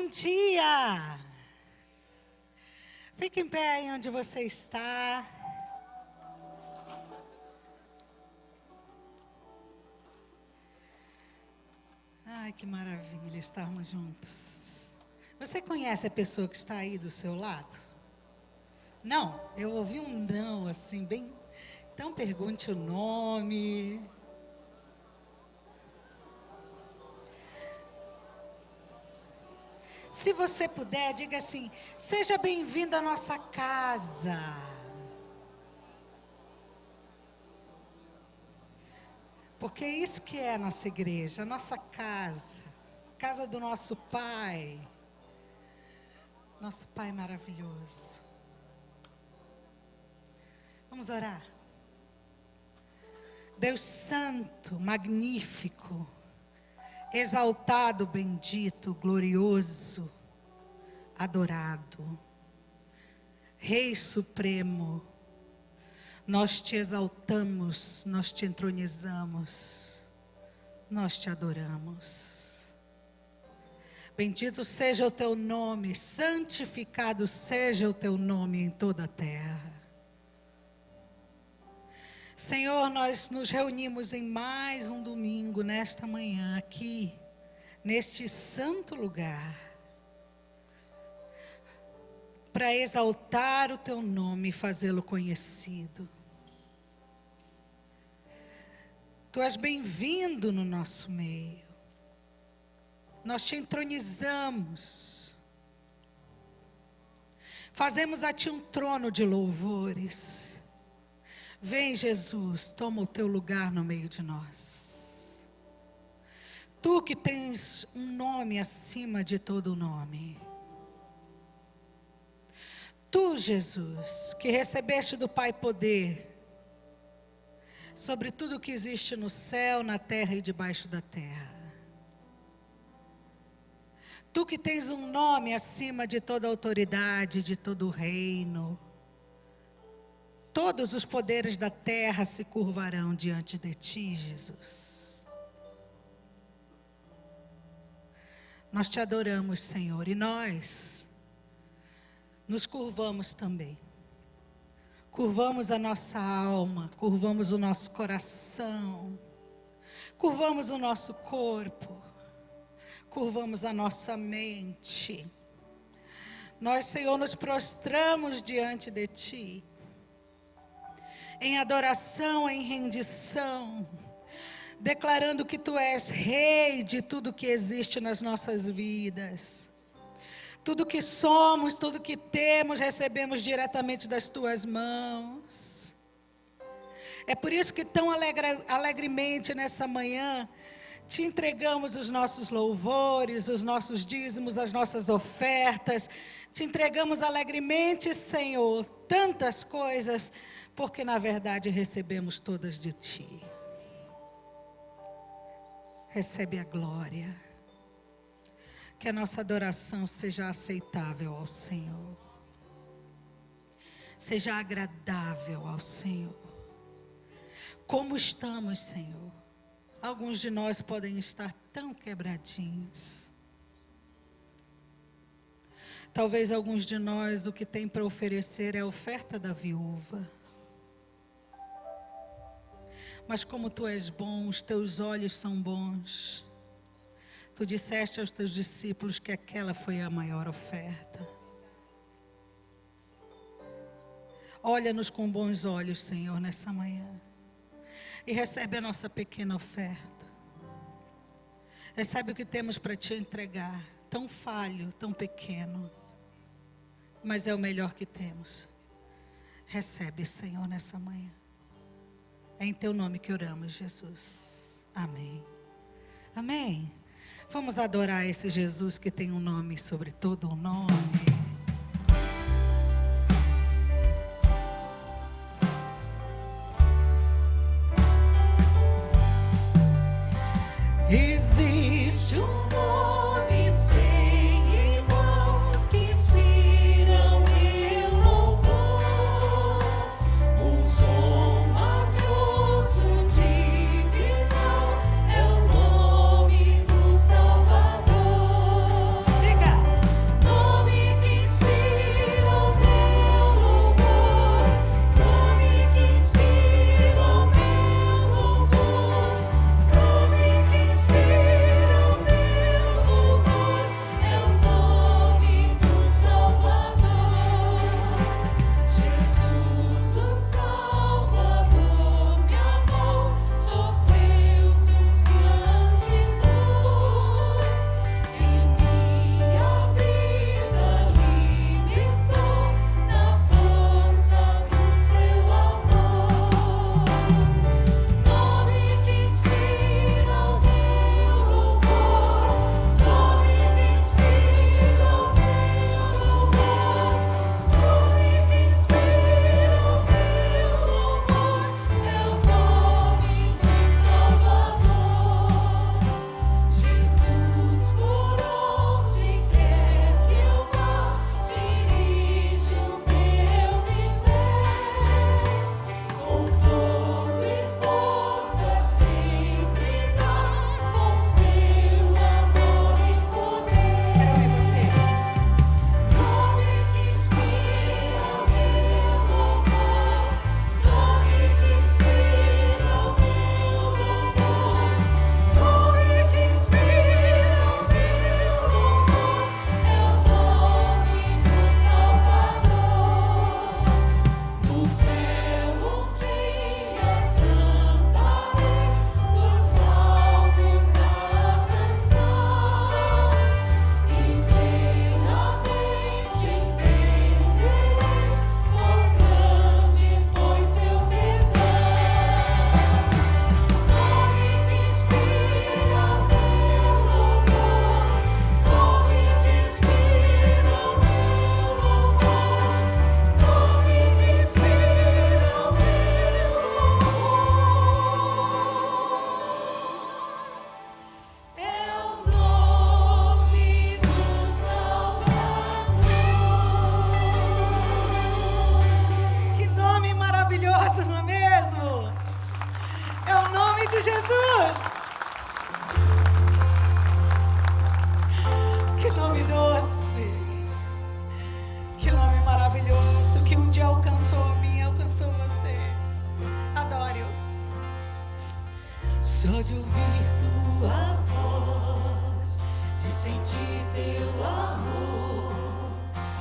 Bom dia! Fique em pé aí onde você está. Ai, que maravilha estarmos juntos. Você conhece a pessoa que está aí do seu lado? Não? Eu ouvi um não, assim, bem... Então pergunte o nome. Se você puder, diga assim: seja bem-vindo à nossa casa. Porque é isso que é a nossa igreja, a nossa casa. Casa do nosso Pai. Nosso Pai maravilhoso. Vamos orar. Deus santo, magnífico, exaltado, bendito, glorioso, adorado, Rei Supremo, nós te exaltamos, nós te entronizamos, nós te adoramos. Bendito seja o teu nome, santificado seja o teu nome em toda a terra. Senhor, nós nos reunimos em mais um domingo, nesta manhã, aqui, neste santo lugar, para exaltar o teu nome e fazê-lo conhecido. Tu és bem-vindo no nosso meio. Nós te entronizamos. Fazemos a ti um trono de louvores. Vem, Jesus, toma o teu lugar no meio de nós. Tu que tens um nome acima de todo nome. Tu, Jesus, que recebeste do Pai poder sobre tudo que existe no céu, na terra e debaixo da terra. Tu que tens um nome acima de toda autoridade, de todo reino. Todos os poderes da terra se curvarão diante de ti, Jesus. Nós te adoramos, Senhor, e nós nos curvamos também. Curvamos a nossa alma, curvamos o nosso coração, curvamos o nosso corpo, curvamos a nossa mente. Nós, Senhor, nos prostramos diante de ti. Em adoração, em rendição, declarando que Tu és Rei de tudo que existe nas nossas vidas. Tudo que somos, tudo que temos, recebemos diretamente das Tuas mãos. É por isso que tão alegremente nessa manhã, Te entregamos os nossos louvores, os nossos dízimos, as nossas ofertas. Te entregamos alegremente, Senhor, tantas coisas, porque na verdade recebemos todas de Ti. Recebe a glória. Que a nossa adoração seja aceitável ao Senhor. Seja agradável ao Senhor. Como estamos, Senhor? Alguns de nós podem estar tão quebradinhos. Talvez alguns de nós o que tem para oferecer é a oferta da viúva. Mas como Tu és bom, os Teus olhos são bons. Tu disseste aos Teus discípulos que aquela foi a maior oferta. Olha-nos com bons olhos, Senhor, nessa manhã. E recebe a nossa pequena oferta. Recebe o que temos para Te entregar. Tão falho, tão pequeno. Mas é o melhor que temos. Recebe, Senhor, nessa manhã. É em Teu nome que oramos, Jesus. Amém. Amém. Vamos adorar esse Jesus que tem um nome sobre todo o nome. Existe um nome sem igual que inspira o meu louvor. Um som mavioso, divinal, é o nome do Salvador. Diga! ouvir tua voz, de sentir teu amor,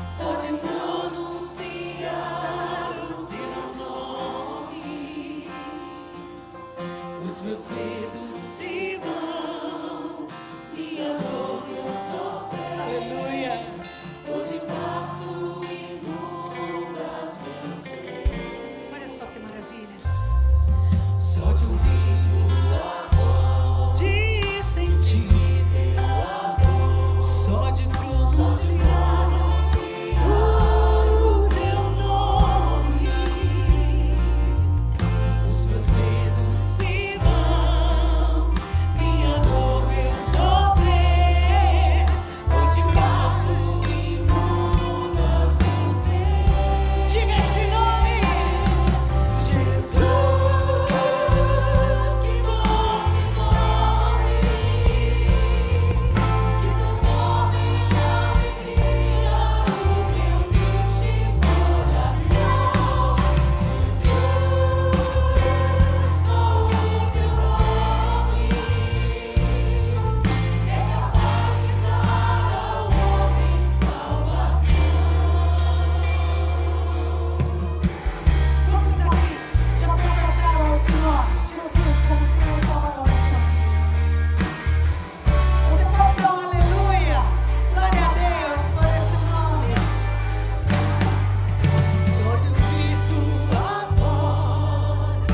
só de pronunciar o teu nome, os meus medos se vão, minha dor eu sofrer. Aleluia. Hoje pasto inundas meu ser. Olha só que maravilha. Só de ouvir tua voz, de sentir teu amor, só de pronunciar o teu nome, os meus medos se vão, minha dor eu sofrer, pois de passo inundas meu ser. Diga esse nome, Jesus. Que doce nome, que transforma em alegria o meu triste coração. Jesus, só o teu nome é capaz de dar ao homem salvação. Vamos aqui, já confessaram ao Senhor Jesus como Senhor e Salvador de suas vidas. Você pode dar um aleluia, glória a Deus por esse nome. Só de ouvir tua voz,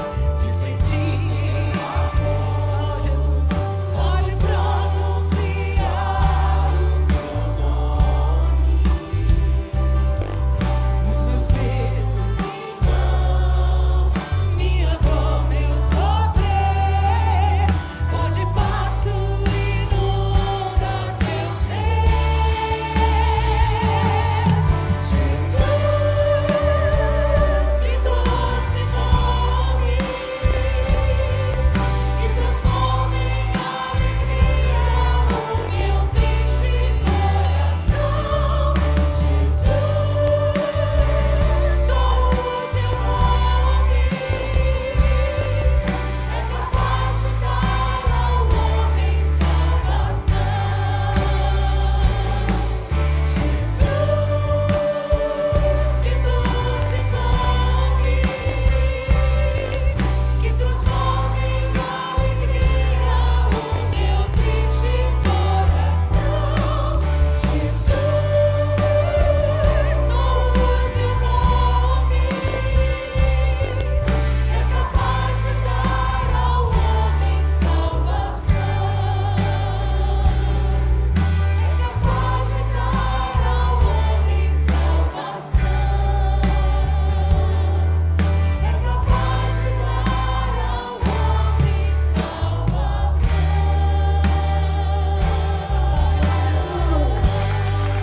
de sentir amor, Jesus, só de pronunciar o teu nome, os meus medos se vão, minha dor eu sofrer, pode pasto inundas meu ser. Jesus, que doce nome, que transforma em alegria o meu triste coração. Jesus, só o teu nome é capaz de dar ao homem salvação. Jesus, que doce nome, que transforma em alegria o meu triste coração. Jesus, só o teu nome é capaz de dar ao homem salvação. É capaz de dar ao homem salvação. É capaz de dar ao homem salvação.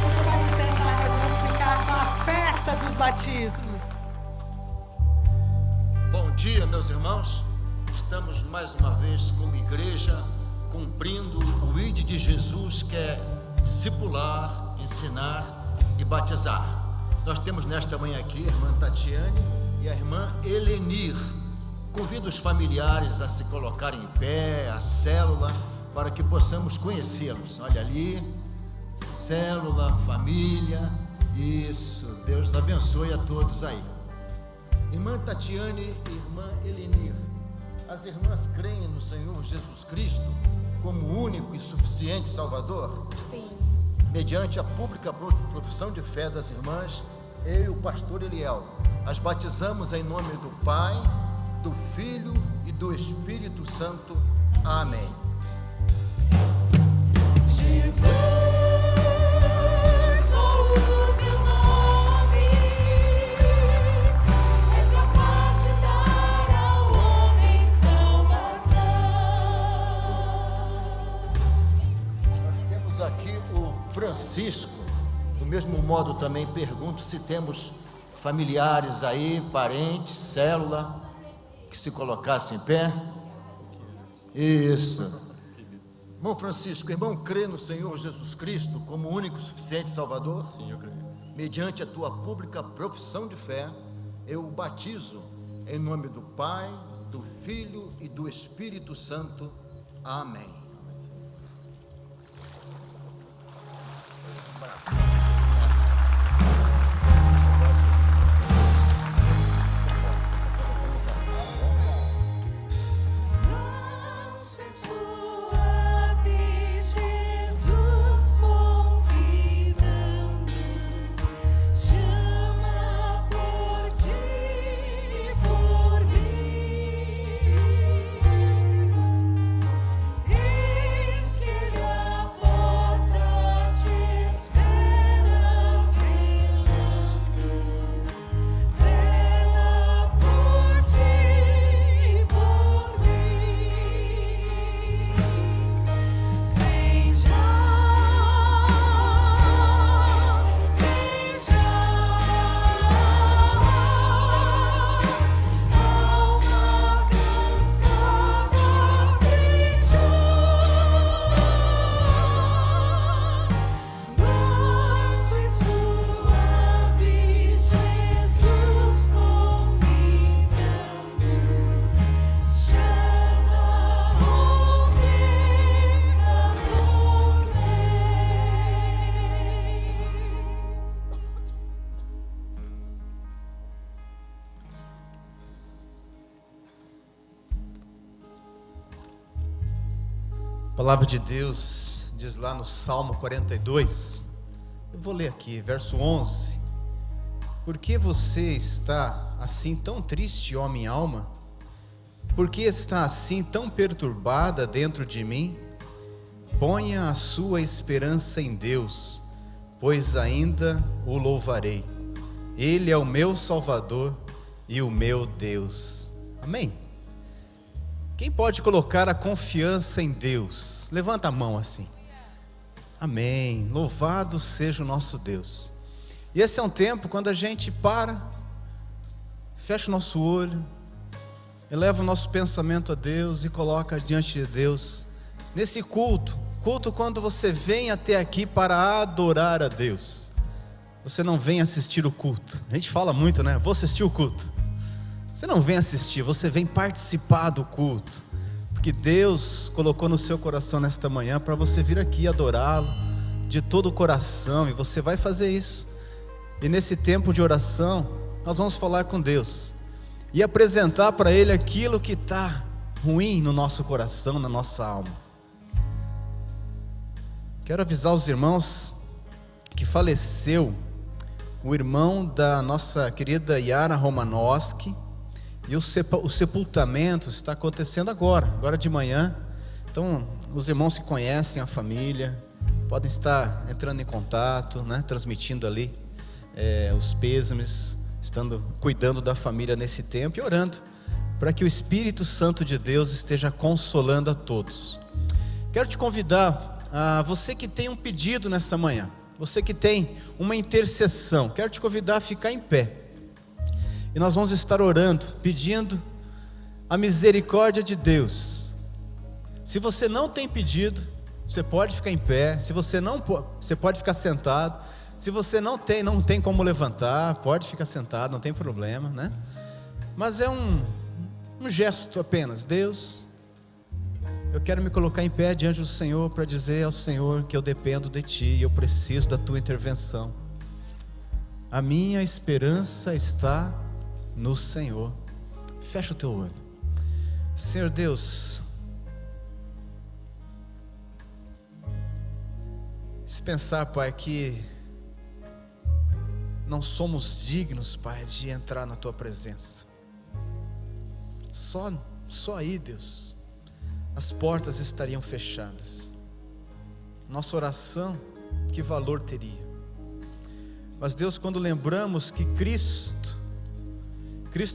Você pode sentar, nós vamos ficar com a festa dos batismos. Bom dia, meus irmãos. Estamos mais uma vez como igreja cumprindo o ID de Jesus, que é discipular, ensinar e batizar. Nós temos nesta manhã aqui a irmã Tatiane e a irmã Helenir. Convido os familiares a se colocarem em pé, a célula, para que possamos conhecê-los. Olha ali, célula, família, isso. Deus abençoe a todos aí. Irmã Tatiane e irmã Helenir, as irmãs creem no Senhor Jesus Cristo como único e suficiente Salvador? Sim. Mediante a pública profissão de fé das irmãs, eu e o pastor Eliel as batizamos em nome do Pai, do Filho e do Espírito Santo. Amém. Jesus, só o teu nome é capaz de dar ao homem salvação. Nós temos aqui o Francisco. Do mesmo modo também pergunto se temos familiares aí, parentes, célula, que se colocassem em pé. Isso. Irmão Francisco, irmão, crê no Senhor Jesus Cristo como único e suficiente Salvador? Sim, eu creio. Mediante a tua pública profissão de fé, eu o batizo em nome do Pai, do Filho e do Espírito Santo. Amém. A palavra de Deus diz lá no Salmo 42, eu vou ler aqui, verso 11: Por que você está assim tão triste, ó minha alma? Por que está assim tão perturbada dentro de mim? Ponha a sua esperança em Deus, pois ainda o louvarei. Ele é o meu Salvador e o meu Deus. Amém? Quem pode colocar a confiança em Deus? Levanta a mão assim. Amém. Louvado seja o nosso Deus. E esse é um tempo quando a gente para, fecha o nosso olho, eleva o nosso pensamento a Deus e coloca diante de Deus. Nesse culto quando você vem até aqui para adorar a Deus, você não vem assistir o culto. A gente fala muito, né? Vou assistir o culto. Você não vem assistir, você vem participar do culto, porque Deus colocou no seu coração nesta manhã para você vir aqui adorá-lo de todo o coração, e você vai fazer isso. E nesse tempo de oração, nós vamos falar com Deus e apresentar para Ele aquilo que está ruim no nosso coração, na nossa alma. Quero avisar os irmãos que faleceu o irmão da nossa querida Yara Romanowski, e o sepultamento está acontecendo agora de manhã. Então, os irmãos que conhecem a família podem estar entrando em contato, né, transmitindo ali os pêsames, cuidando da família nesse tempo e orando para que o Espírito Santo de Deus esteja consolando a todos. Quero te convidar, você que tem um pedido nessa manhã, você que tem uma intercessão, quero te convidar a ficar em pé. E nós vamos estar orando, pedindo a misericórdia de Deus. Se você não tem pedido, você pode ficar em pé. Se você não pode, você pode ficar sentado. Se você não tem como levantar, pode ficar sentado, não tem problema, né? Mas é um gesto apenas. Deus, eu quero me colocar em pé diante do Senhor para dizer ao Senhor que eu dependo de Ti e eu preciso da Tua intervenção. A minha esperança está no Senhor. Fecha o teu olho. Senhor Deus, se pensar, Pai, que não somos dignos, Pai, de entrar na Tua presença, só aí, Deus, as portas estariam fechadas. Nossa oração, que valor teria? Mas Deus, quando lembramos que Cristo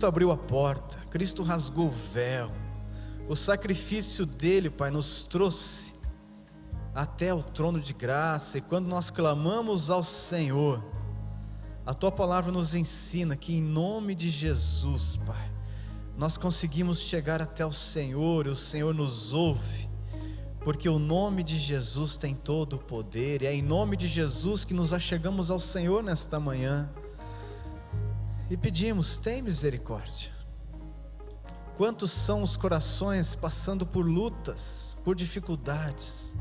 abriu a porta, Cristo rasgou o véu, o sacrifício dele, Pai, nos trouxe até o trono de graça. E quando nós clamamos ao Senhor, a Tua palavra nos ensina que em nome de Jesus, Pai, nós conseguimos chegar até o Senhor, e o Senhor nos ouve, porque o nome de Jesus tem todo o poder, e é em nome de Jesus que nos achegamos ao Senhor nesta manhã, e pedimos, tem misericórdia, Quantos são os corações passando por lutas, por dificuldades,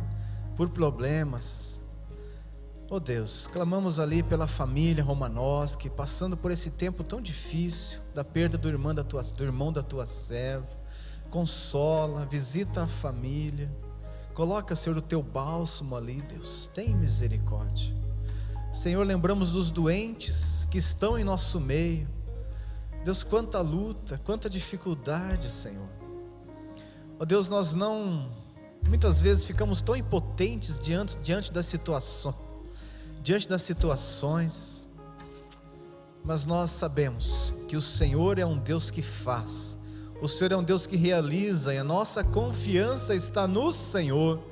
por problemas? Oh Deus, clamamos ali pela família Romanowski, passando por esse tempo tão difícil, da perda do irmão da tua serva. Consola, visita a família, coloca, Senhor, o teu bálsamo ali, Deus, tem misericórdia. Senhor, lembramos dos doentes que estão em nosso meio. Deus, quanta luta, quanta dificuldade, Senhor. Ó Deus, nós muitas vezes ficamos tão impotentes diante das situações, mas nós sabemos que o Senhor é um Deus que faz, o Senhor é um Deus que realiza, e a nossa confiança está no Senhor.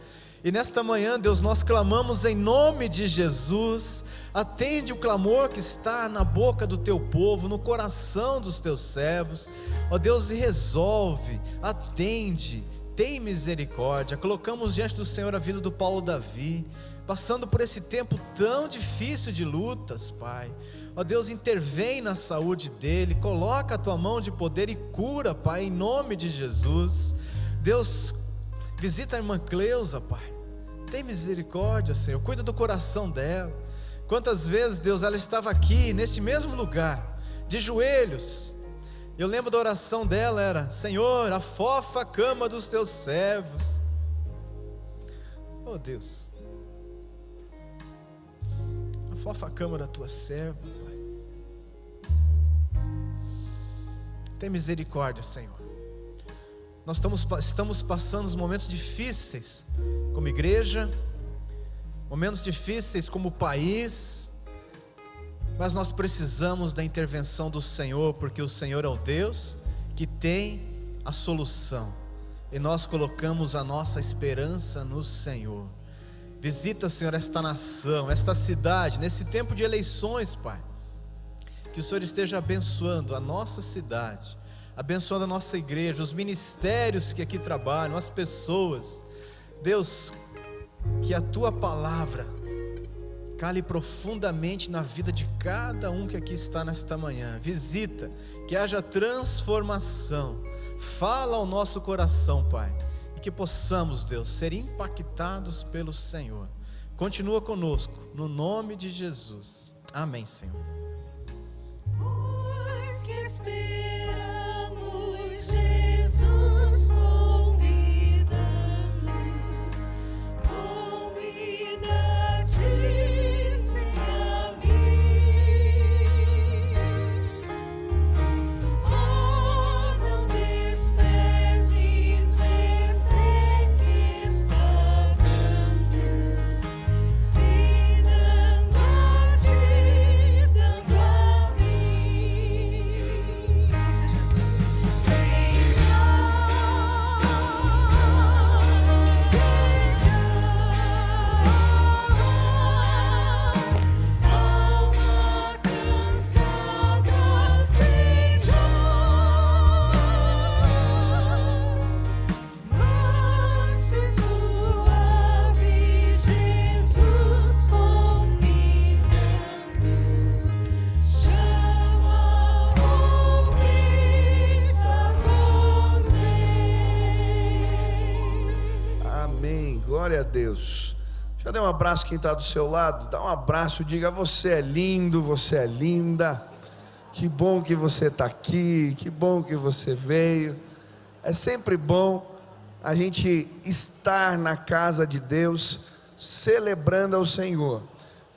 E nesta manhã, Deus, nós clamamos em nome de Jesus. Atende o clamor que está na boca do teu povo, no coração dos teus servos. Ó Deus, e resolve, atende, tem misericórdia. Colocamos diante do Senhor a vida do Paulo Davi, passando por esse tempo tão difícil de lutas, Pai. Ó Deus, intervém na saúde dele, coloca a tua mão de poder e cura, Pai, em nome de Jesus. Deus, visita a irmã Cleusa, Pai, tem misericórdia, Senhor, cuida do coração dela. Quantas vezes, Deus, ela estava aqui, nesse mesmo lugar, de joelhos. Eu lembro da oração dela, era: Senhor, afofa a cama dos teus servos. Oh Deus, afofa a cama da tua serva, Pai. Tem misericórdia, Senhor. Nós estamos passando os momentos difíceis como igreja, momentos difíceis como país, mas nós precisamos da intervenção do Senhor, porque o Senhor é o Deus que tem a solução, e nós colocamos a nossa esperança no Senhor. Visita, Senhor, esta nação, esta cidade, nesse tempo de eleições, Pai, que o Senhor esteja abençoando a nossa cidade, abençoando a nossa igreja, os ministérios que aqui trabalham, as pessoas. Deus, que a tua palavra cale profundamente na vida de cada um que aqui está nesta manhã. Visita, que haja transformação, fala ao nosso coração, Pai, e que possamos, Deus, ser impactados pelo Senhor. Continua conosco, no nome de Jesus, amém, Senhor. Pois que esperamos Jesus Glória a Deus. Já dê um abraço quem está do seu lado. Dá um abraço, diga: você é lindo, você é linda. Que bom que você está aqui, que bom que você veio. É sempre bom a gente estar na casa de Deus, celebrando ao Senhor.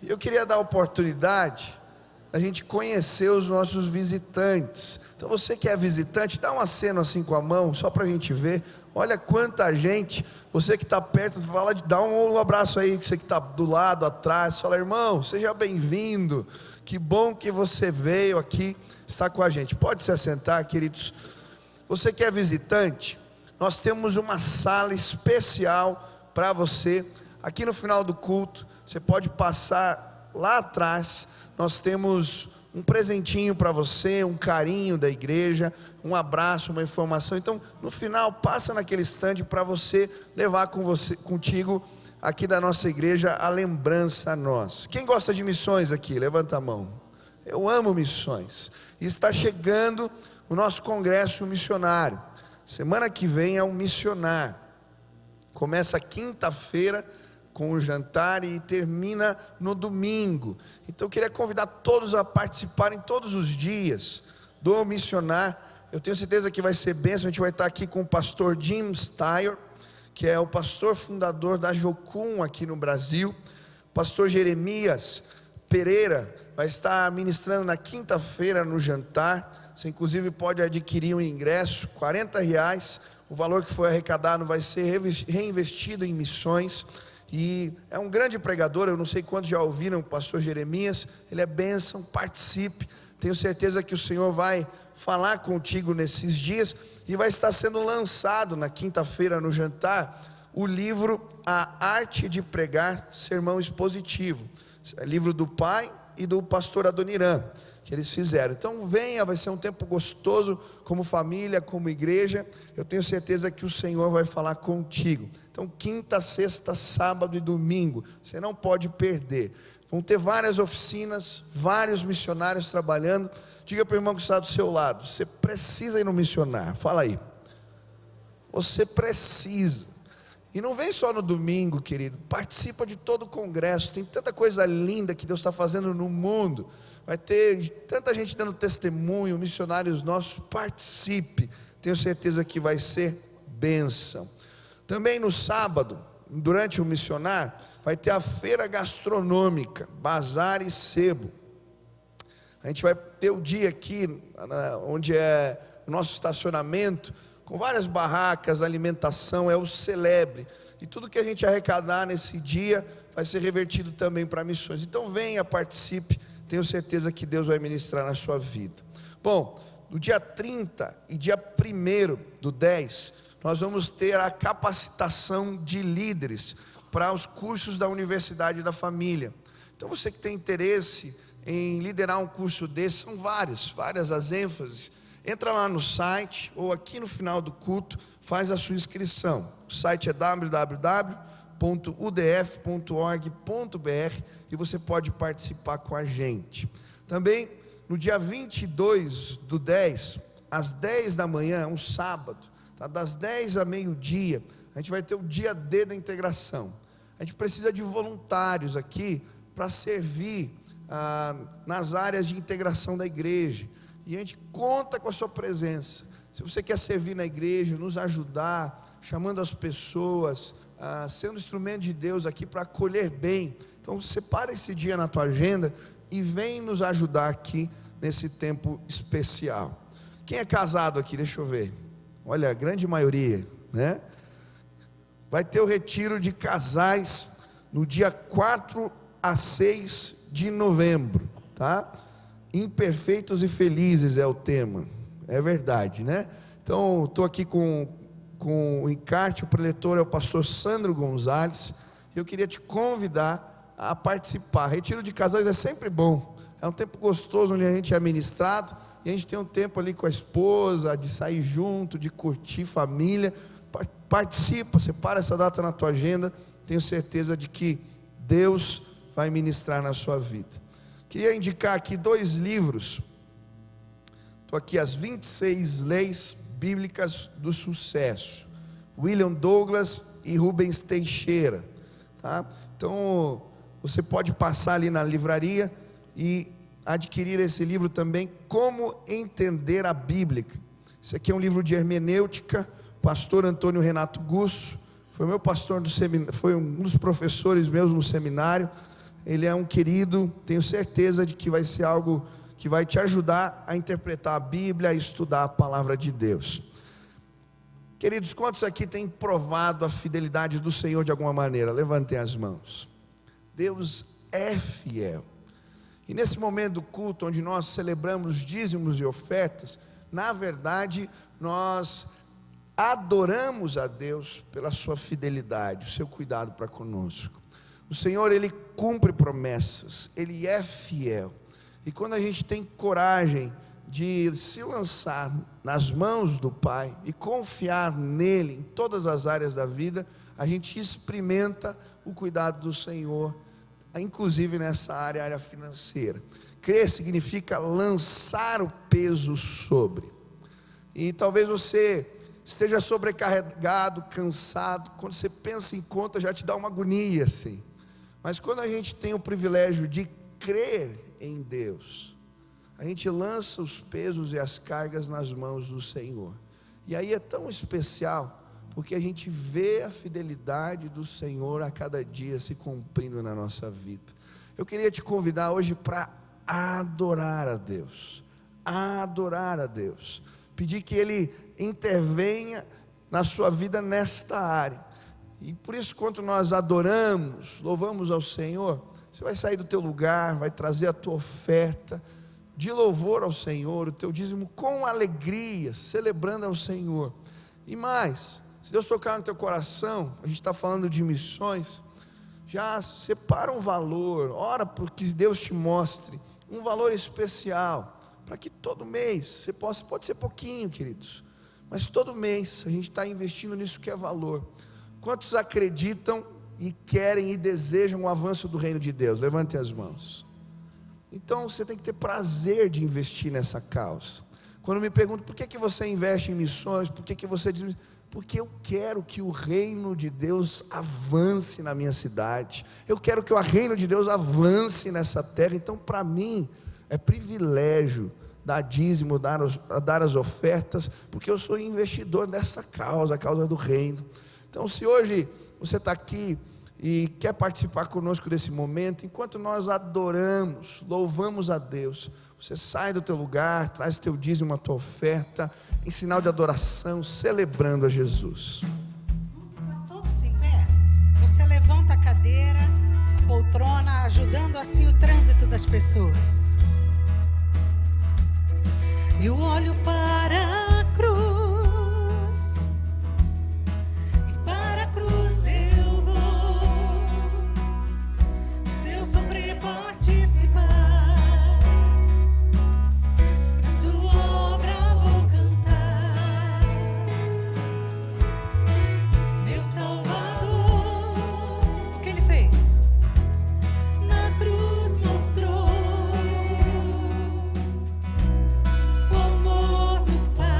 E eu queria dar a oportunidade a gente conhecer os nossos visitantes. Então você que é visitante, dá um aceno assim com a mão, só para a gente ver. Olha quanta gente. Você que está perto, dá um abraço aí. Você que está do lado, atrás, fala: irmão, seja bem-vindo. Que bom que você veio aqui estar com a gente. Pode se assentar, queridos. Você que é visitante, nós temos uma sala especial para você. Aqui no final do culto, você pode passar lá atrás. Nós temos um presentinho para você, um carinho da igreja, um abraço, uma informação. Então, no final, passa naquele estande para você levar contigo aqui da nossa igreja a lembrança a nós. Quem gosta de missões aqui? Levanta a mão. Eu amo missões. E está chegando o nosso congresso missionário. Semana que vem é o missionar. Começa quinta-feira com o jantar e termina no domingo. Então eu queria convidar todos a participarem todos os dias do missionar. Eu tenho certeza que vai ser bênção. A gente vai estar aqui com o pastor Jim Steyer, que é o pastor fundador da Jocum aqui no Brasil. O pastor Jeremias Pereira vai estar ministrando na quinta-feira no jantar. Você inclusive pode adquirir um ingresso, R$40. O valor que foi arrecadado vai ser reinvestido em missões. E é um grande pregador. Eu não sei quantos já ouviram o pastor Jeremias. Ele é bênção, participe. Tenho certeza que o Senhor vai falar contigo nesses dias. E vai estar sendo lançado na quinta-feira no jantar o livro A Arte de Pregar, Sermão Expositivo. É livro do pai e do pastor Adoniran, que eles fizeram. Então venha, vai ser um tempo gostoso, como família, como igreja. Eu tenho certeza que o Senhor vai falar contigo. Então quinta, sexta, sábado e domingo, você não pode perder. Vão ter várias oficinas, vários missionários trabalhando. Diga para o irmão que está do seu lado: você precisa ir no missionar. Fala aí. Você precisa. E não vem só no domingo, querido. Participa de todo o congresso. Tem tanta coisa linda que Deus está fazendo no mundo. Vai ter tanta gente dando testemunho, missionários nossos. Participe. Tenho certeza que vai ser bênção. Também no sábado, durante o missionar, vai ter a feira gastronômica, Bazar e Sebo. A gente vai ter o dia aqui, onde é o nosso estacionamento, com várias barracas, alimentação, é o Celebre. E tudo que a gente arrecadar nesse dia vai ser revertido também para missões. Então venha, participe, tenho certeza que Deus vai ministrar na sua vida. Bom, no dia 30 e dia 1º/10, nós vamos ter a capacitação de líderes para os cursos da Universidade da Família. Então você que tem interesse em liderar um curso desse, são várias as ênfases. Entra lá no site, ou aqui no final do culto, faz a sua inscrição. O site é www.udf.org.br e você pode participar com a gente. Também no dia 22/10, às 10 da manhã, um sábado, tá? Das 10 a meio-dia, a gente vai ter o dia D da integração. A gente precisa de voluntários aqui para servir nas áreas de integração da igreja. E a gente conta com a sua presença. Se você quer servir na igreja, nos ajudar, chamando as pessoas, sendo instrumento de Deus aqui para acolher bem. Então separa esse dia na tua agenda e vem nos ajudar aqui nesse tempo especial. Quem é casado aqui? Deixa eu ver. Olha, a grande maioria, né? Vai ter o retiro de casais no dia 4 a 6 de novembro, tá? Imperfeitos e felizes é o tema. É verdade, né? Então, estou aqui com o encarte. O preletor é o pastor Sandro Gonzalez. Eu queria te convidar a participar. Retiro de casais é sempre bom. É um tempo gostoso onde a gente é ministrado e a gente tem um tempo ali com a esposa, de sair junto, de curtir família. Participa, separa essa data na tua agenda. Tenho certeza de que Deus vai ministrar na sua vida. Queria indicar aqui 2 livros. Estou aqui, As 26 Leis Bíblicas do Sucesso, William Douglas e Rubens Teixeira, tá? Então você pode passar ali na livraria e adquirir esse livro também, Como Entender a Bíblia. Esse aqui é um livro de hermenêutica. Pastor Antônio Renato Gusso foi meu pastor do seminário, foi um dos professores meus no seminário. Ele é um querido. Tenho certeza de que vai ser algo que vai te ajudar a interpretar a Bíblia, a estudar a palavra de Deus. Queridos, quantos aqui têm provado a fidelidade do Senhor de alguma maneira? Levantem as mãos. Deus é fiel. E nesse momento do culto, onde nós celebramos dízimos e ofertas, na verdade, nós adoramos a Deus pela sua fidelidade, o seu cuidado para conosco. O Senhor, Ele cumpre promessas, Ele é fiel. E quando a gente tem coragem de se lançar nas mãos do Pai e confiar nele em todas as áreas da vida, a gente experimenta o cuidado do Senhor, inclusive nessa área financeira. Crer significa lançar o peso sobre. E talvez você esteja sobrecarregado, cansado. Quando você pensa em conta, já te dá uma agonia assim. Mas quando a gente tem o privilégio de crer em Deus, a gente lança os pesos e as cargas nas mãos do Senhor. E aí é tão especial, porque a gente vê a fidelidade do Senhor a cada dia se cumprindo na nossa vida. Eu queria te convidar hoje para adorar a Deus. Adorar a Deus. Pedir que Ele intervenha na sua vida nesta área. E por isso, quando nós adoramos, louvamos ao Senhor, você vai sair do teu lugar, vai trazer a tua oferta de louvor ao Senhor, o teu dízimo com alegria, celebrando ao Senhor. E mais, se Deus tocar no teu coração, a gente está falando de missões, já separa um valor, ora para que Deus te mostre um valor especial, para que todo mês você possa, pode ser pouquinho, queridos, mas todo mês a gente está investindo nisso que é valor. Quantos acreditam e querem e desejam o avanço do reino de Deus? Levantem as mãos. Então você tem que ter prazer de investir nessa causa. Quando me perguntam por que você investe em missões, por que você diz, porque eu quero que o reino de Deus avance na minha cidade, eu quero que o reino de Deus avance nessa terra. Então para mim é privilégio dar dízimo, dar as ofertas, porque eu sou investidor dessa causa, a causa do reino. Então se hoje você está aqui e quer participar conosco desse momento, enquanto nós adoramos, louvamos a Deus, você sai do teu lugar, traz teu dízimo, a tua oferta, em sinal de adoração, celebrando a Jesus. Vamos ficar todos em pé. Você levanta a cadeira, a poltrona, ajudando assim o trânsito das pessoas. Eu olho para a cruz. O amor do Pai.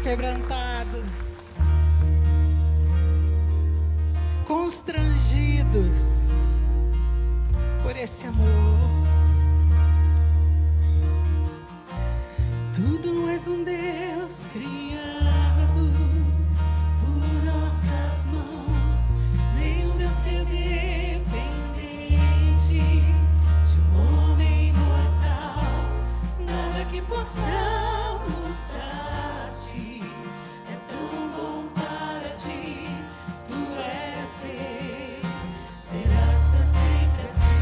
quebrantados, constrangidos por esse amor. Tu não és um Deus criado por nossas mãos, nem um Deus que é dependente de um homem mortal. Nada que possamos dar-te é tão bom para ti. Tu és Deus, serás para sempre assim.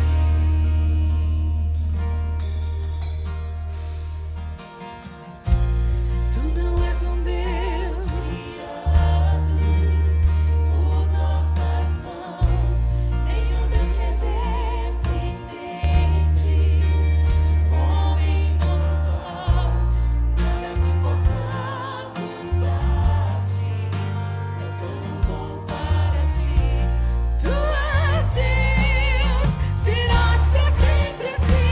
Tu não és um Deus criado por nossas mãos, nem um Deus que é dependente de um homem mortal. Nada que possamos dar-te é tão bom para ti. Tu és Deus, serás para sempre assim.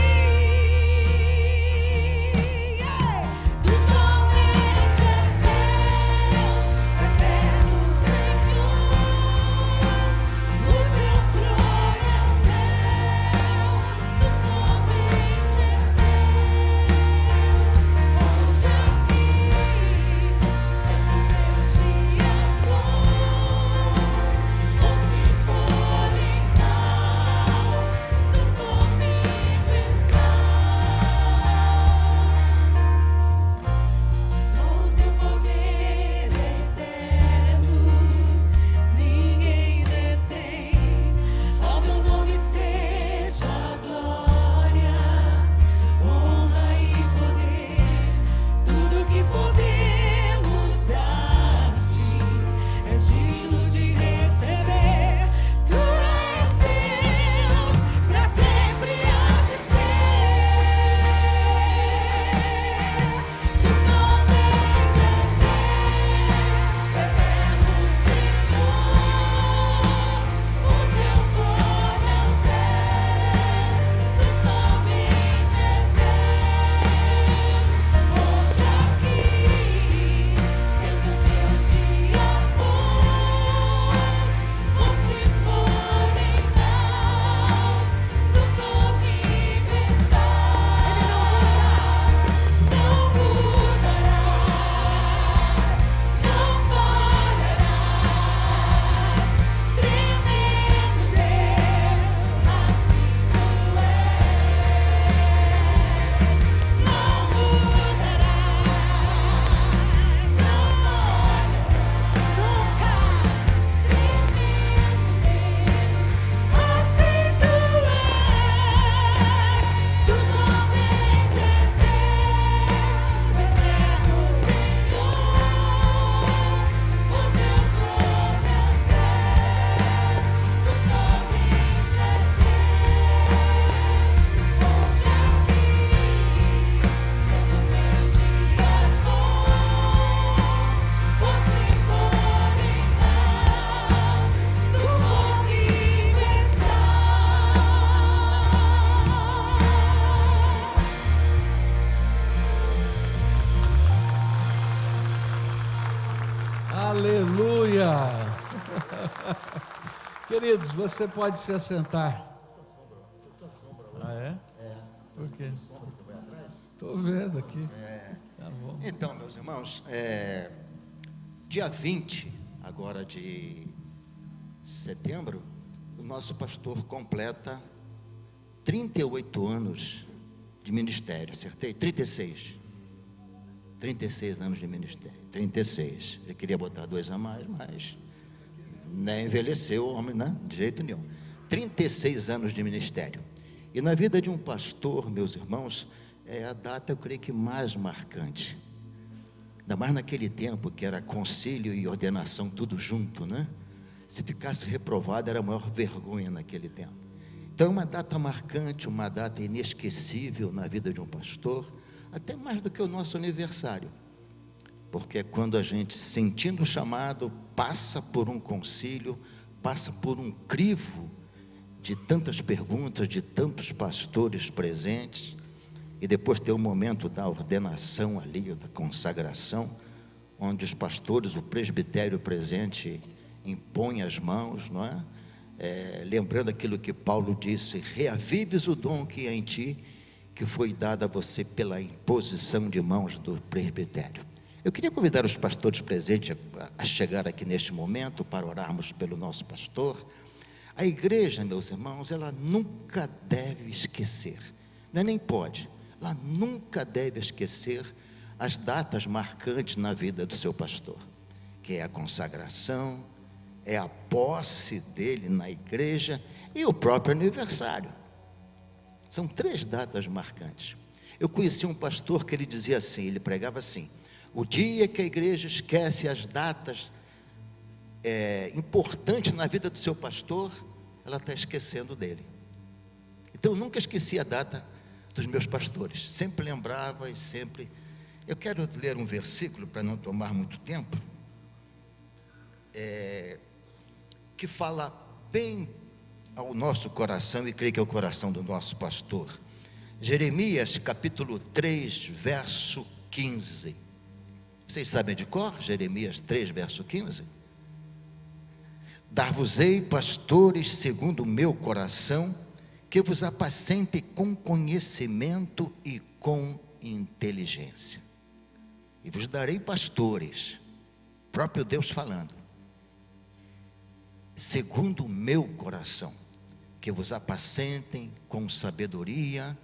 Tu somente és Deus, eterno Senhor. O teu trono é o céu. Tu somente és Deus, hoje aqui, sempre meus dias bons, ou se forem maus, tu comigo estás. Só o teu poder é eterno, ninguém detém. Ao teu nome seja glória, honra e poder. Tudo que podemos dar-te é digno de receber. Tu és Deus, para sempre hás de ser. Tu somente és Deus, eterno Senhor. O teu trono é o céu. Tu somente és Deus, hoje aqui, sendo meus dias bons, ou se forem maus, tu comigo estás. Não mudarás, não falharás, tremendo Deus, assim tu és. Não mudarás, não falharás, nunca, tremendo Deus, assim tu és. Tu somente és Deus, eterno Senhor. O teu trono é o céu. Tu somente és Deus, hoje aqui, sendo meus dias bons, ou se forem maus, tu comigo estás. Aleluia! Queridos, você pode se assentar. Ah, é? Por quê? Estou vendo aqui. Tá bom. Então, meus irmãos, dia 20 agora de setembro, o nosso pastor completa 38 anos de ministério. Acertei? 36 anos de ministério. 36. Eu queria botar 2 a mais, mas nem envelheceu o homem, né? De jeito nenhum. 36 anos de ministério. E na vida de um pastor, meus irmãos, é a data, eu creio que mais marcante. Ainda mais naquele tempo que era concílio e ordenação tudo junto, né? Se ficasse reprovado era a maior vergonha naquele tempo. Então é uma data marcante, uma data inesquecível na vida de um pastor, até mais do que o nosso aniversário. Porque é quando a gente, sentindo o chamado, passa por um concílio, passa por um crivo de tantas perguntas, de tantos pastores presentes, e depois tem o momento da ordenação ali, da consagração, onde os pastores, o presbitério presente, impõe as mãos, não é? Lembrando aquilo que Paulo disse: reavives o dom que é em ti, que foi dado a você pela imposição de mãos do presbitério. Eu queria convidar os pastores presentes a chegar aqui neste momento para orarmos pelo nosso pastor. A igreja, meus irmãos, ela nunca deve esquecer, não é nem pode, ela nunca deve esquecer as datas marcantes na vida do seu pastor, que é a consagração, é a posse dele na igreja e o próprio aniversário. São 3 datas marcantes. Eu conheci um pastor que ele dizia assim, ele pregava assim: o dia que a igreja esquece as datas importantes na vida do seu pastor, ela está esquecendo dele. Então eu nunca esqueci a data dos meus pastores, sempre lembrava e sempre... Eu quero ler um versículo para não tomar muito tempo, que fala bem ao nosso coração, e creio que é o coração do nosso pastor. Jeremias capítulo 3, verso 15. Vocês sabem de cor? Jeremias 3, verso 15. Dar-vos-ei pastores segundo o meu coração, que vos apacentem com conhecimento e com inteligência. E vos darei pastores, próprio Deus falando, segundo o meu coração, que vos apacentem com sabedoria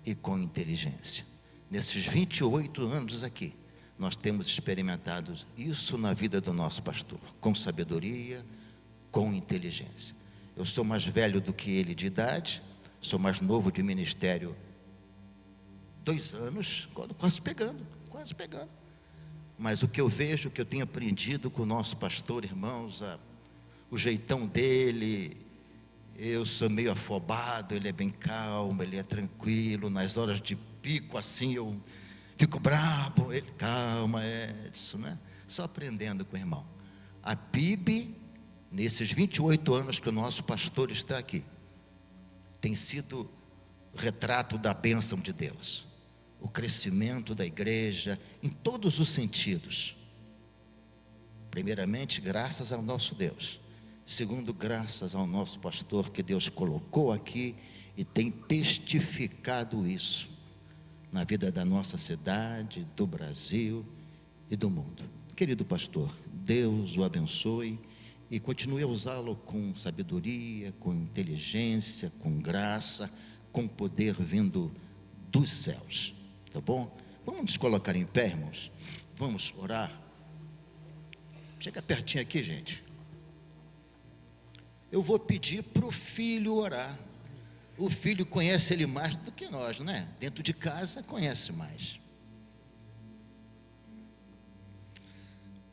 e com inteligência. Nesses 28 anos aqui, nós temos experimentado isso na vida do nosso pastor, com sabedoria, com inteligência. Eu sou mais velho do que ele de idade, sou mais novo de ministério 2 anos, quase pegando. Mas o que eu vejo, o que eu tenho aprendido com o nosso pastor, irmãos, o jeitão dele, eu sou meio afobado, ele é bem calmo, ele é tranquilo, nas horas de pico assim eu fico bravo, ele, calma, Edson, né? Só aprendendo com o irmão. A PIB, nesses 28 anos que o nosso pastor está aqui, tem sido retrato da bênção de Deus, o crescimento da igreja, em todos os sentidos. Primeiramente, graças ao nosso Deus. Segundo, graças ao nosso pastor que Deus colocou aqui e tem testificado isso na vida da nossa cidade, do Brasil e do mundo. Querido pastor, Deus o abençoe e continue a usá-lo com sabedoria, com inteligência, com graça, com poder vindo dos céus, tá bom? Vamos nos colocar em pé, irmãos, vamos orar. Chega pertinho aqui, gente. Eu vou pedir para o filho orar. O filho conhece ele mais do que nós, né? Dentro de casa conhece mais.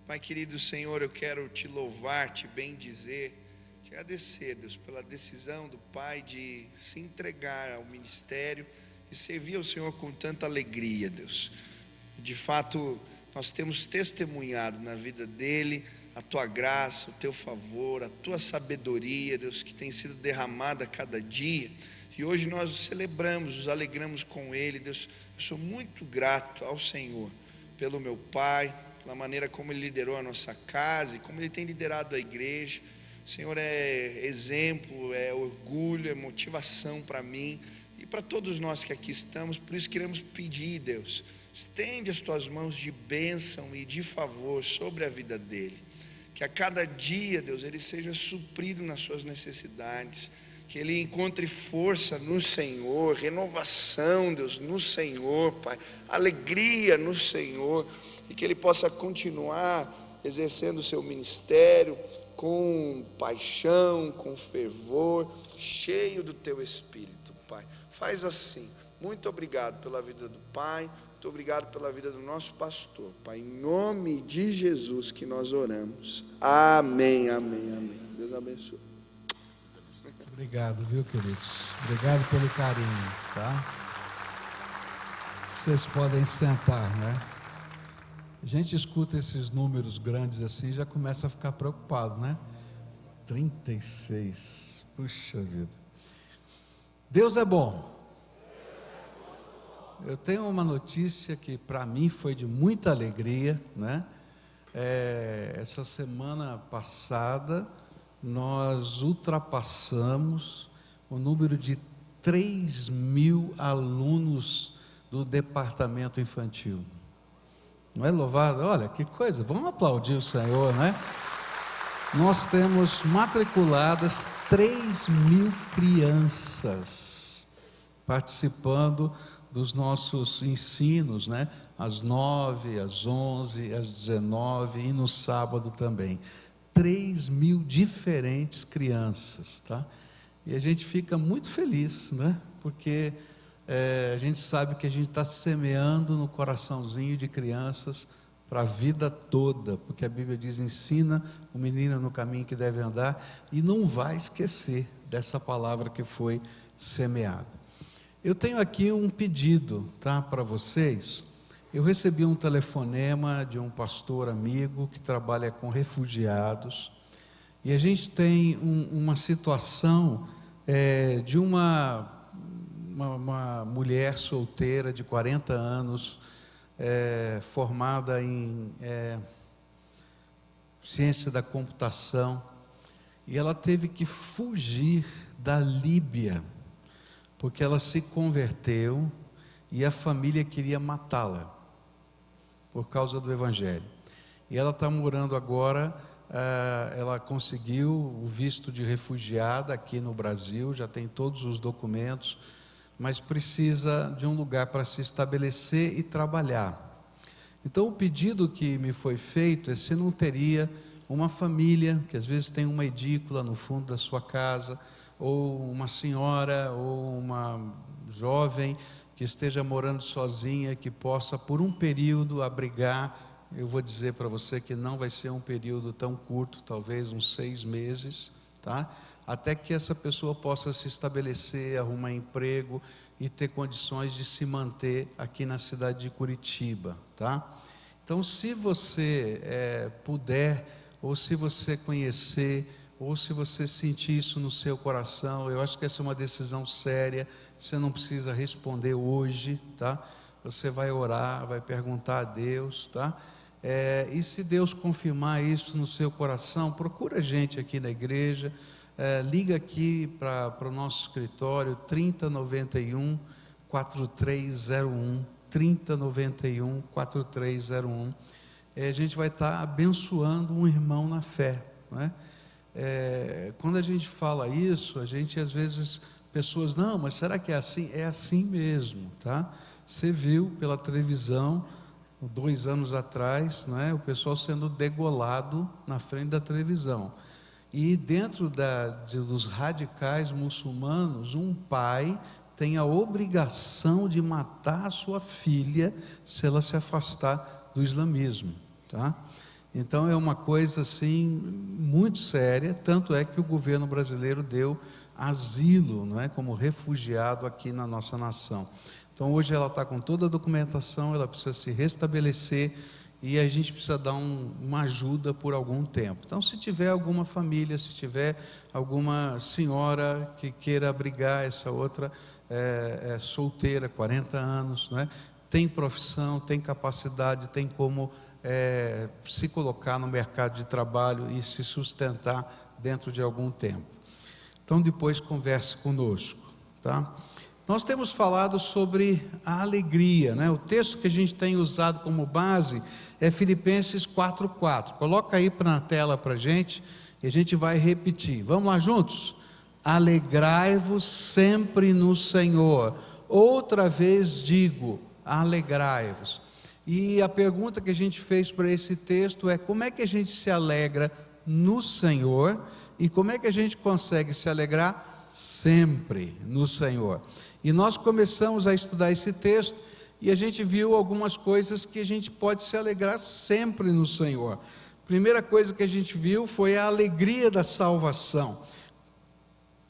Pai querido Senhor, eu quero te louvar, te bendizer, te agradecer, Deus, pela decisão do Pai de se entregar ao ministério e servir ao Senhor com tanta alegria, Deus. De fato, nós temos testemunhado na vida dele a tua graça, o teu favor, a tua sabedoria, Deus, que tem sido derramada a cada dia. E hoje nós celebramos, nos alegramos com ele, Deus. Eu sou muito grato ao Senhor pelo meu pai, pela maneira como ele liderou a nossa casa e como ele tem liderado a igreja. O Senhor é exemplo, é orgulho, é motivação para mim e para todos nós que aqui estamos. Por isso queremos pedir, Deus, estende as tuas mãos de bênção e de favor sobre a vida dele. Que a cada dia, Deus, ele seja suprido nas suas necessidades, que ele encontre força no Senhor, renovação, Deus, no Senhor, Pai, alegria no Senhor, e que ele possa continuar exercendo o seu ministério com paixão, com fervor, cheio do teu Espírito, Pai. Faz assim. Muito obrigado pela vida do Pai, muito obrigado pela vida do nosso pastor, Pai, em nome de Jesus que nós oramos. Amém, amém, amém. Deus abençoe. Obrigado, viu, queridos? Obrigado pelo carinho, tá? Vocês podem sentar, né? A gente escuta esses números grandes assim, já começa a ficar preocupado, né? 36, puxa vida. Deus é bom. Eu tenho uma notícia que para mim foi de muita alegria, né? essa semana passada nós ultrapassamos o número de 3.000 alunos do departamento infantil. Não é louvado? Olha que coisa, vamos aplaudir o Senhor, né? Nós temos matriculadas 3.000 crianças participando dos nossos ensinos, né? Às 9, às 11, às 19 e no sábado também. 3.000 diferentes crianças, tá? E a gente fica muito feliz, né? Porque a gente sabe que a gente está semeando no coraçãozinho de crianças para a vida toda, porque a Bíblia diz: ensina o menino no caminho que deve andar, e não vai esquecer dessa palavra que foi semeada. Eu tenho aqui um pedido, tá, para vocês. Eu recebi um telefonema de um pastor amigo que trabalha com refugiados, e a gente tem uma situação de uma mulher solteira de 40 anos, formada em ciência da computação, e ela teve que fugir da Líbia, porque ela se converteu e a família queria matá-la, por causa do Evangelho. E ela está morando agora, ela conseguiu o visto de refugiada aqui no Brasil, já tem todos os documentos, mas precisa de um lugar para se estabelecer e trabalhar. Então o pedido que me foi feito é se não teria uma família, que às vezes tem uma edícula no fundo da sua casa, ou uma senhora, ou uma jovem que esteja morando sozinha, que possa por um período abrigar. Eu vou dizer para você que não vai ser um período tão curto, talvez uns 6 meses, tá? Até que essa pessoa possa se estabelecer, arrumar emprego e ter condições de se manter aqui na cidade de Curitiba, tá? Então, se você puder, ou se você conhecer, ou se você sentir isso no seu coração, eu acho que essa é uma decisão séria. Você não precisa responder hoje, tá? Você vai orar, vai perguntar a Deus, tá? E se Deus confirmar isso no seu coração, procura a gente aqui na igreja, liga aqui para o nosso escritório, 3091 4301, 3091 4301. A gente vai estar abençoando um irmão na fé, não é? Quando a gente fala isso, a gente às vezes, pessoas, não, mas será que é assim? É assim mesmo, tá? Você viu pela televisão, 2 anos atrás, não é? O pessoal sendo degolado na frente da televisão. E dentro dos radicais muçulmanos, um pai tem a obrigação de matar a sua filha se ela se afastar do islamismo, tá? Então é uma coisa assim muito séria, tanto é que o governo brasileiro deu asilo, não é, como refugiado aqui na nossa nação. Então hoje ela está com toda a documentação, ela precisa se restabelecer e a gente precisa dar uma ajuda por algum tempo. Então, se tiver alguma família, se tiver alguma senhora que queira abrigar essa outra solteira, 40 anos, não é? Tem profissão, tem capacidade, tem como se colocar no mercado de trabalho e se sustentar dentro de algum tempo. Então depois converse conosco, tá? Nós temos falado sobre a alegria, né? O texto que a gente tem usado como base é Filipenses 4:4. Coloca aí na tela para a gente e a gente vai repetir. Vamos lá juntos? Alegrai-vos sempre no Senhor. Outra vez digo, alegrai-vos. E a pergunta que a gente fez para esse texto é: como é que a gente se alegra no Senhor? E como é que a gente consegue se alegrar sempre no Senhor? E nós começamos a estudar esse texto e a gente viu algumas coisas que a gente pode se alegrar sempre no Senhor. Primeira coisa que a gente viu foi a alegria da salvação.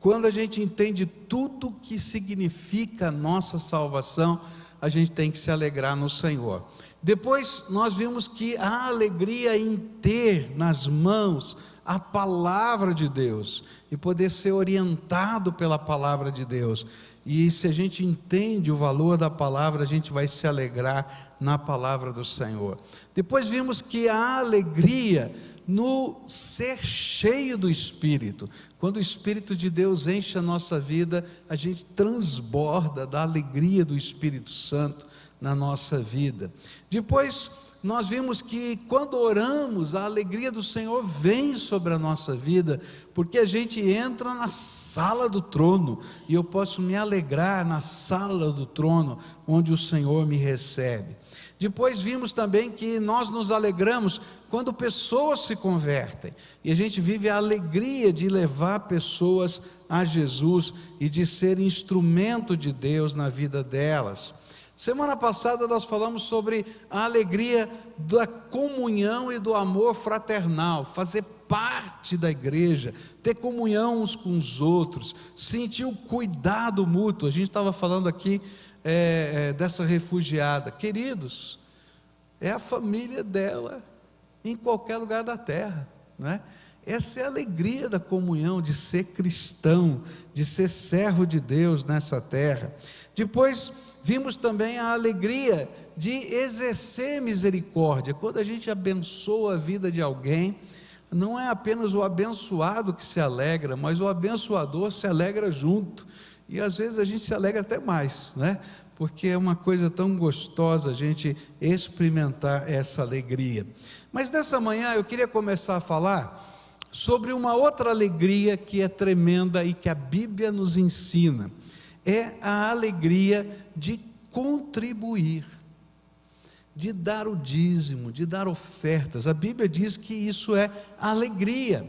Quando a gente entende tudo que significa a nossa salvação, a gente tem que se alegrar no Senhor. Depois nós vimos que a alegria em ter nas mãos a palavra de Deus e poder ser orientado pela palavra de Deus. E se a gente entende o valor da palavra, a gente vai se alegrar na palavra do Senhor. Depois vimos que há alegria no ser cheio do Espírito. Quando o Espírito de Deus enche a nossa vida, a gente transborda da alegria do Espírito Santo na nossa vida. Depois nós vimos que quando oramos, a alegria do Senhor vem sobre a nossa vida, porque a gente entra na sala do trono, e eu posso me alegrar na sala do trono, onde o Senhor me recebe. Depois vimos também que nós nos alegramos quando pessoas se convertem, e a gente vive a alegria de levar pessoas a Jesus, e de ser instrumento de Deus na vida delas. Semana passada nós falamos sobre a alegria da comunhão e do amor fraternal, fazer parte da igreja, ter comunhão uns com os outros, sentir o cuidado mútuo. A gente estava falando aqui dessa refugiada. Queridos, é a família dela em qualquer lugar da terra, não é? Essa é a alegria da comunhão, de ser cristão, de ser servo de Deus nessa terra. Depois vimos também a alegria de exercer misericórdia. Quando a gente abençoa a vida de alguém, não é apenas o abençoado que se alegra, mas o abençoador se alegra junto. E às vezes a gente se alegra até mais, né? Porque é uma coisa tão gostosa a gente experimentar essa alegria. Mas nessa manhã eu queria começar a falar sobre uma outra alegria que é tremenda e que a Bíblia nos ensina. É a alegria de contribuir, de dar o dízimo, de dar ofertas. A Bíblia diz que isso é alegria.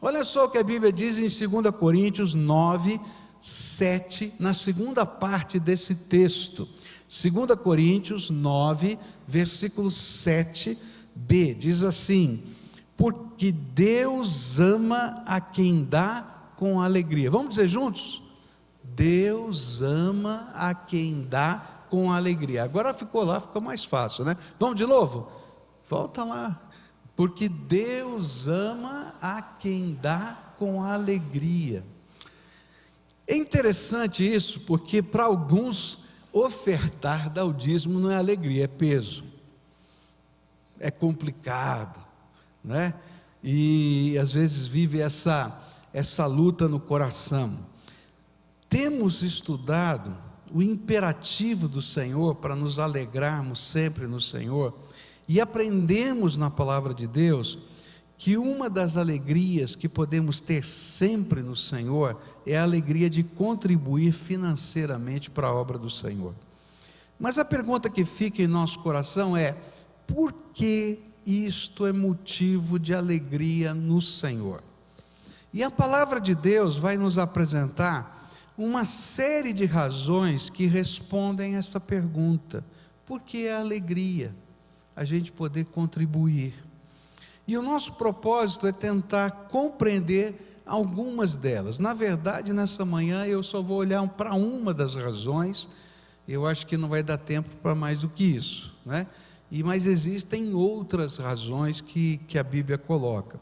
Olha só o que a Bíblia diz em 2 Coríntios 9, 7, na segunda parte desse texto. 2 Coríntios 9, versículo 7b, diz assim: porque Deus ama a quem dá com alegria. Vamos dizer juntos? Deus ama a quem dá com alegria. Agora ficou lá, ficou mais fácil, né? Vamos de novo? Volta lá. Porque Deus ama a quem dá com alegria. É interessante isso, porque para alguns ofertar, dar o dízimo não é alegria, é peso. É complicado, né? E às vezes vive essa luta no coração. Temos estudado o imperativo do Senhor para nos alegrarmos sempre no Senhor, e aprendemos na palavra de Deus que uma das alegrias que podemos ter sempre no Senhor é a alegria de contribuir financeiramente para a obra do Senhor. Mas a pergunta que fica em nosso coração é: por que isto é motivo de alegria no Senhor? E a palavra de Deus vai nos apresentar uma série de razões que respondem essa pergunta. Por que a alegria? A gente poder contribuir. E o nosso propósito é tentar compreender algumas delas. Na verdade, nessa manhã eu só vou olhar para uma das razões. Eu acho que não vai dar tempo para mais do que isso, né? Mas existem outras razões que a Bíblia coloca.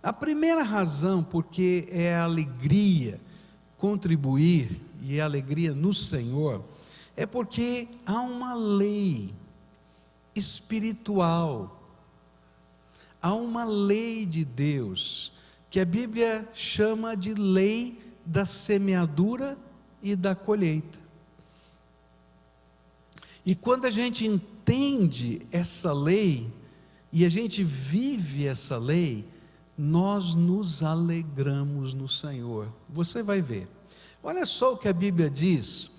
A primeira razão, porque é a alegria contribuir e a alegria no Senhor, é porque há uma lei espiritual, há uma lei de Deus, que a Bíblia chama de lei da semeadura e da colheita. E quando a gente entende essa lei, e a gente vive essa lei, nós nos alegramos no Senhor. Você vai ver. Olha só o que a Bíblia diz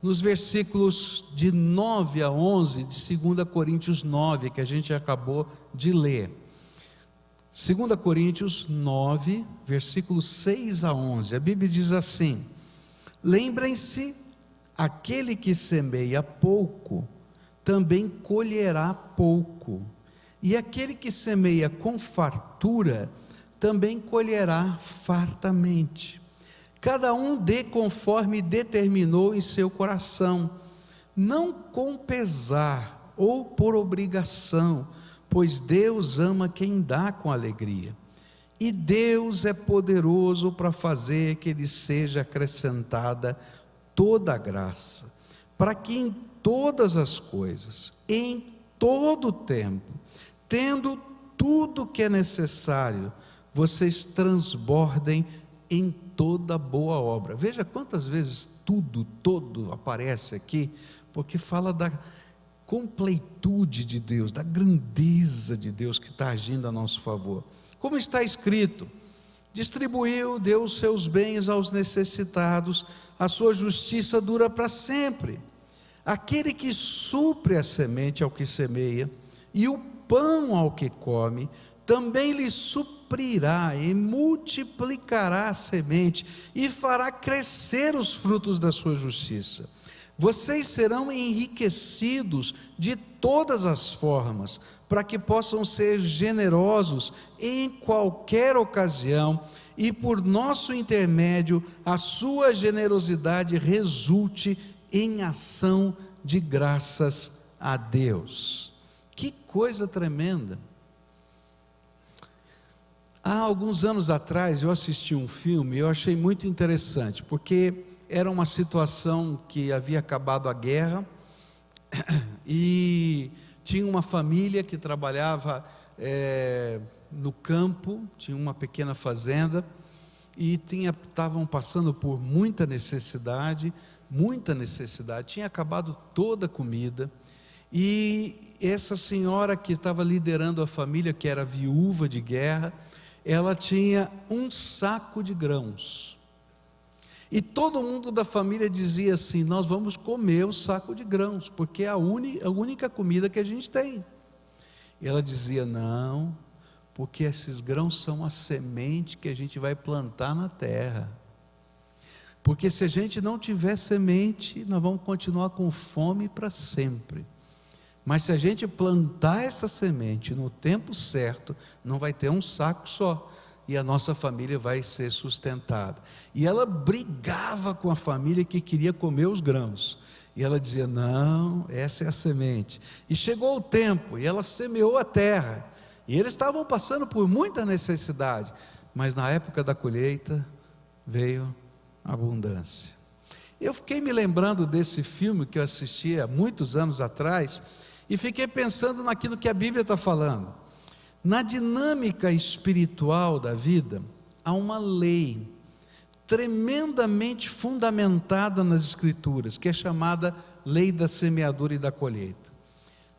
nos versículos de 9 a 11 de 2 Coríntios 9, que a gente acabou de ler. 2 Coríntios 9, versículos 6 a 11. A Bíblia diz assim: lembrem-se, aquele que semeia pouco, também colherá pouco. E aquele que semeia com fartura, também colherá fartamente. Cada um dê conforme determinou em seu coração, não com pesar ou por obrigação, pois Deus ama quem dá com alegria. E Deus é poderoso para fazer que lhe seja acrescentada toda a graça, para que em todas as coisas, em todo o tempo, tendo tudo que é necessário, vocês transbordem em toda boa obra. Veja quantas vezes tudo, todo aparece aqui, porque fala da completude de Deus, da grandeza de Deus que está agindo a nosso favor. Como está escrito: distribuiu, deu os seus bens aos necessitados, a sua justiça dura para sempre. Aquele que supre a semente ao que semeia, e o pão ao que come, também lhe suprirá e multiplicará a semente, e fará crescer os frutos da sua justiça. Vocês serão enriquecidos de todas as formas, para que possam ser generosos em qualquer ocasião, e por nosso intermédio a sua generosidade resulte em ação de graças a Deus. Que coisa tremenda! Há alguns anos atrás eu assisti um filme e eu achei muito interessante, porque era uma situação que havia acabado a guerra e tinha uma família que trabalhava no campo, tinha uma pequena fazenda e estavam passando por muita necessidade, tinha acabado toda a comida, e essa senhora que estava liderando a família, que era viúva de guerra, ela tinha um saco de grãos, e todo mundo da família dizia assim: nós vamos comer o saco de grãos, porque é a única comida que a gente tem. E ela dizia: não, porque esses grãos são a semente que a gente vai plantar na terra, porque se a gente não tiver semente, nós vamos continuar com fome para sempre. Mas se a gente plantar essa semente no tempo certo, não vai ter um saco só, e a nossa família vai ser sustentada. E ela brigava com a família que queria comer os grãos, e ela dizia: não, essa é a semente. E chegou o tempo, e ela semeou a terra, e eles estavam passando por muita necessidade, mas na época da colheita veio a abundância. Eu fiquei me lembrando desse filme que eu assisti há muitos anos atrás, e fiquei pensando naquilo que a Bíblia está falando. Na dinâmica espiritual da vida, há uma lei tremendamente fundamentada nas Escrituras, que é chamada lei da semeadura e da colheita.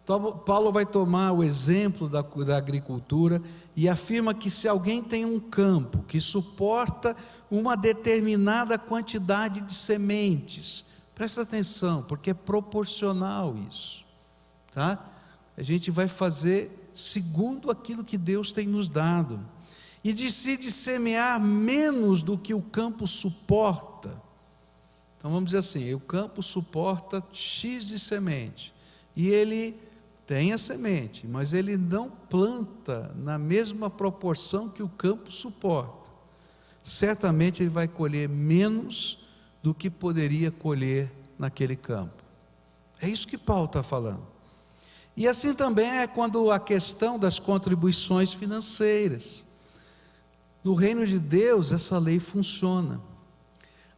Então, Paulo vai tomar o exemplo da agricultura e afirma que se alguém tem um campo que suporta uma determinada quantidade de sementes, presta atenção, porque é proporcional isso, tá? A gente vai fazer segundo aquilo que Deus tem nos dado, e decide semear menos do que o campo suporta. Então vamos dizer assim: o campo suporta X de semente, e ele tem a semente, mas ele não planta na mesma proporção que o campo suporta. Certamente ele vai colher menos do que poderia colher naquele campo. É isso que Paulo está falando. E assim também é quando a questão das contribuições financeiras. No reino de Deus, essa lei funciona.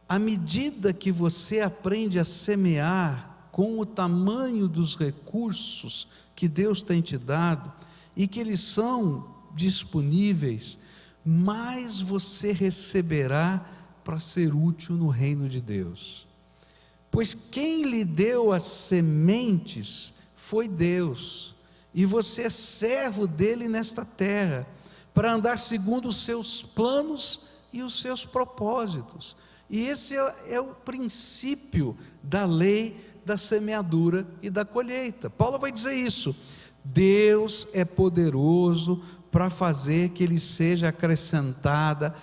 À medida que você aprende a semear com o tamanho dos recursos que Deus tem te dado, e que eles são disponíveis, mais você receberá para ser útil no reino de Deus. Pois quem lhe deu as sementes foi Deus, e você é servo dele nesta terra, para andar segundo os seus planos e os seus propósitos. E esse é o princípio da lei da semeadura e da colheita. Paulo vai dizer isso: Deus é poderoso para fazer que lhe seja acrescentada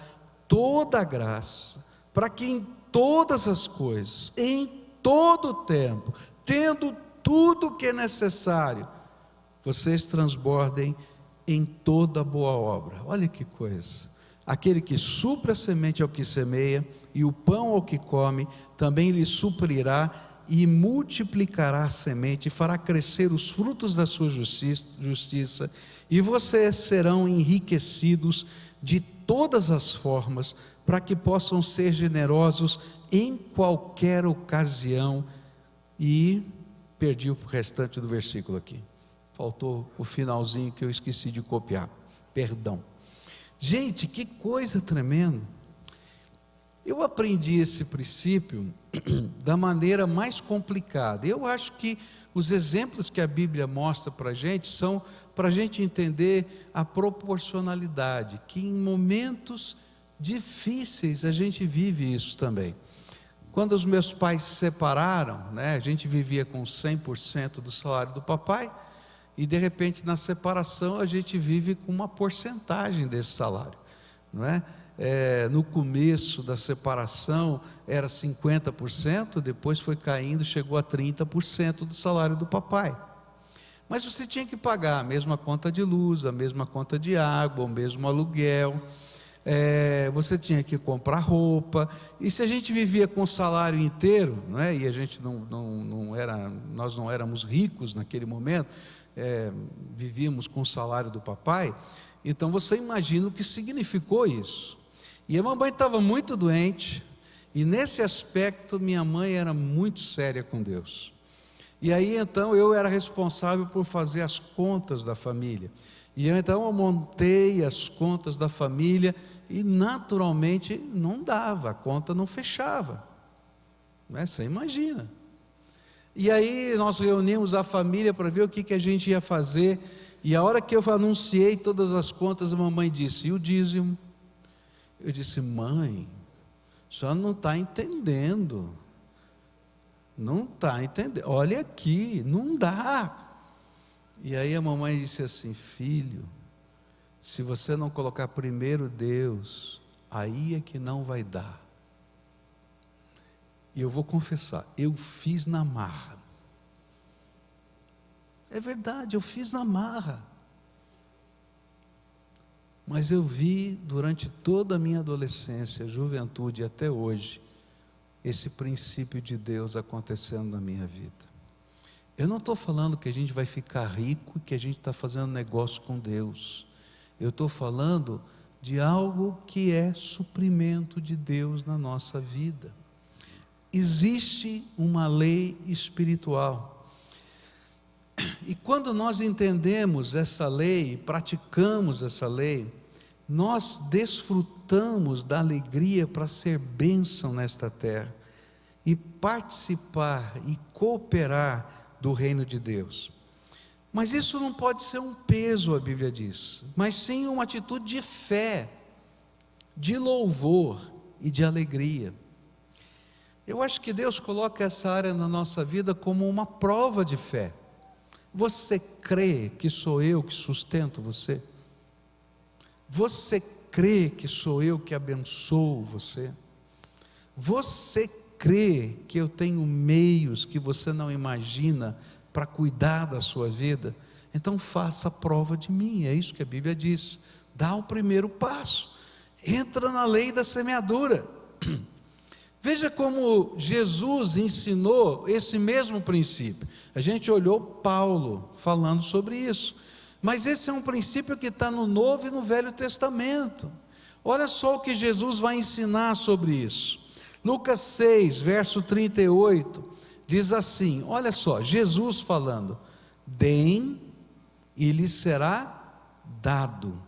toda a graça, para que em todas as coisas, em todo o tempo, tendo tudo o que é necessário, vocês transbordem em toda boa obra. Olha que coisa! Aquele que supre a semente ao que semeia, e o pão ao que come, também lhe suprirá e multiplicará a semente, e fará crescer os frutos da sua justiça, e vocês serão enriquecidos de todas as formas, para que possam ser generosos em qualquer ocasião. E perdi o restante do versículo aqui. Faltou o finalzinho que eu esqueci de copiar. Perdão. Gente, que coisa tremenda. Eu aprendi esse princípio da maneira mais complicada. Eu acho que os exemplos que a Bíblia mostra para a gente são para a gente entender a proporcionalidade, que em momentos difíceis a gente vive isso também. Quando os meus pais se separaram, a gente vivia com 100% do salário do papai, e de repente na separação a gente vive com uma porcentagem desse salário, não é? No começo da separação era 50%, depois foi caindo, chegou a 30% do salário do papai. Mas você tinha que pagar a mesma conta de luz, a mesma conta de água, o mesmo aluguel, você tinha que comprar roupa. E se a gente vivia com o salário inteiro, e a gente nós não éramos ricos naquele momento, vivíamos com o salário do papai, então você imagina o que significou isso. E a mamãe estava muito doente, e nesse aspecto minha mãe era muito séria com Deus. E aí então eu era responsável por fazer as contas da família. E então eu montei as contas da família e naturalmente não dava, a conta não fechava. Você imagina. E aí nós reunimos a família para ver o que a gente ia fazer. E a hora que eu anunciei todas as contas, a mamãe disse: e o dízimo? Eu disse: mãe, a senhora não está entendendo. Não está entendendo. Olha aqui, não dá. E aí a mamãe disse assim: filho, se você não colocar primeiro Deus, aí é que não vai dar. E eu vou confessar, eu fiz na marra. É verdade, eu fiz na marra. Mas eu vi durante toda a minha adolescência, juventude e até hoje, esse princípio de Deus acontecendo na minha vida. Eu não estou falando que a gente vai ficar rico e que a gente está fazendo negócio com Deus. Eu estou falando de algo que é suprimento de Deus na nossa vida. Existe uma lei espiritual. E quando nós entendemos essa lei, praticamos essa lei, nós desfrutamos da alegria para ser bênção nesta terra e participar e cooperar do reino de Deus. Mas isso não pode ser um peso, a Bíblia diz, mas sim uma atitude de fé, de louvor e de alegria. Eu acho que Deus coloca essa área na nossa vida como uma prova de fé. Você crê que sou eu que sustento você? Você crê que sou eu que abençoo você? Você crê que eu tenho meios que você não imagina para cuidar da sua vida? Então faça a prova de mim, é isso que a Bíblia diz. Dá o primeiro passo, entra na lei da semeadura. Veja como Jesus ensinou esse mesmo princípio. A gente olhou Paulo falando sobre isso, mas esse é um princípio que está no Novo e no Velho Testamento. Olha só o que Jesus vai ensinar sobre isso. Lucas 6, verso 38, diz assim, olha só, Jesus falando: deem e lhes será dado,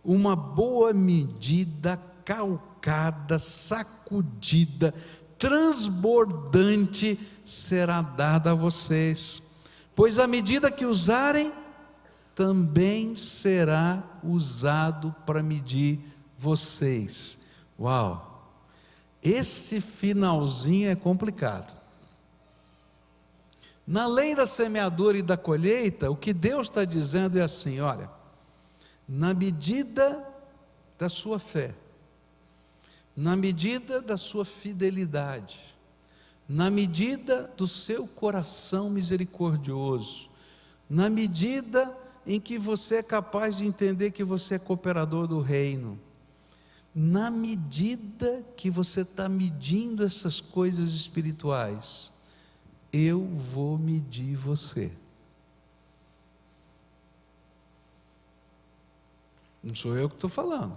uma boa medida, calcada, sacudida, transbordante será dada a vocês, pois a medida que usarem, também será usado para medir vocês. Uau! Esse finalzinho é complicado. Na lei da semeadura e da colheita, o que Deus está dizendo é assim: olha, na medida da sua fé, na medida da sua fidelidade, na medida do seu coração misericordioso, na medida em que você é capaz de entender que você é cooperador do reino, na medida que você está medindo essas coisas espirituais, eu vou medir você. Não sou eu que estou falando.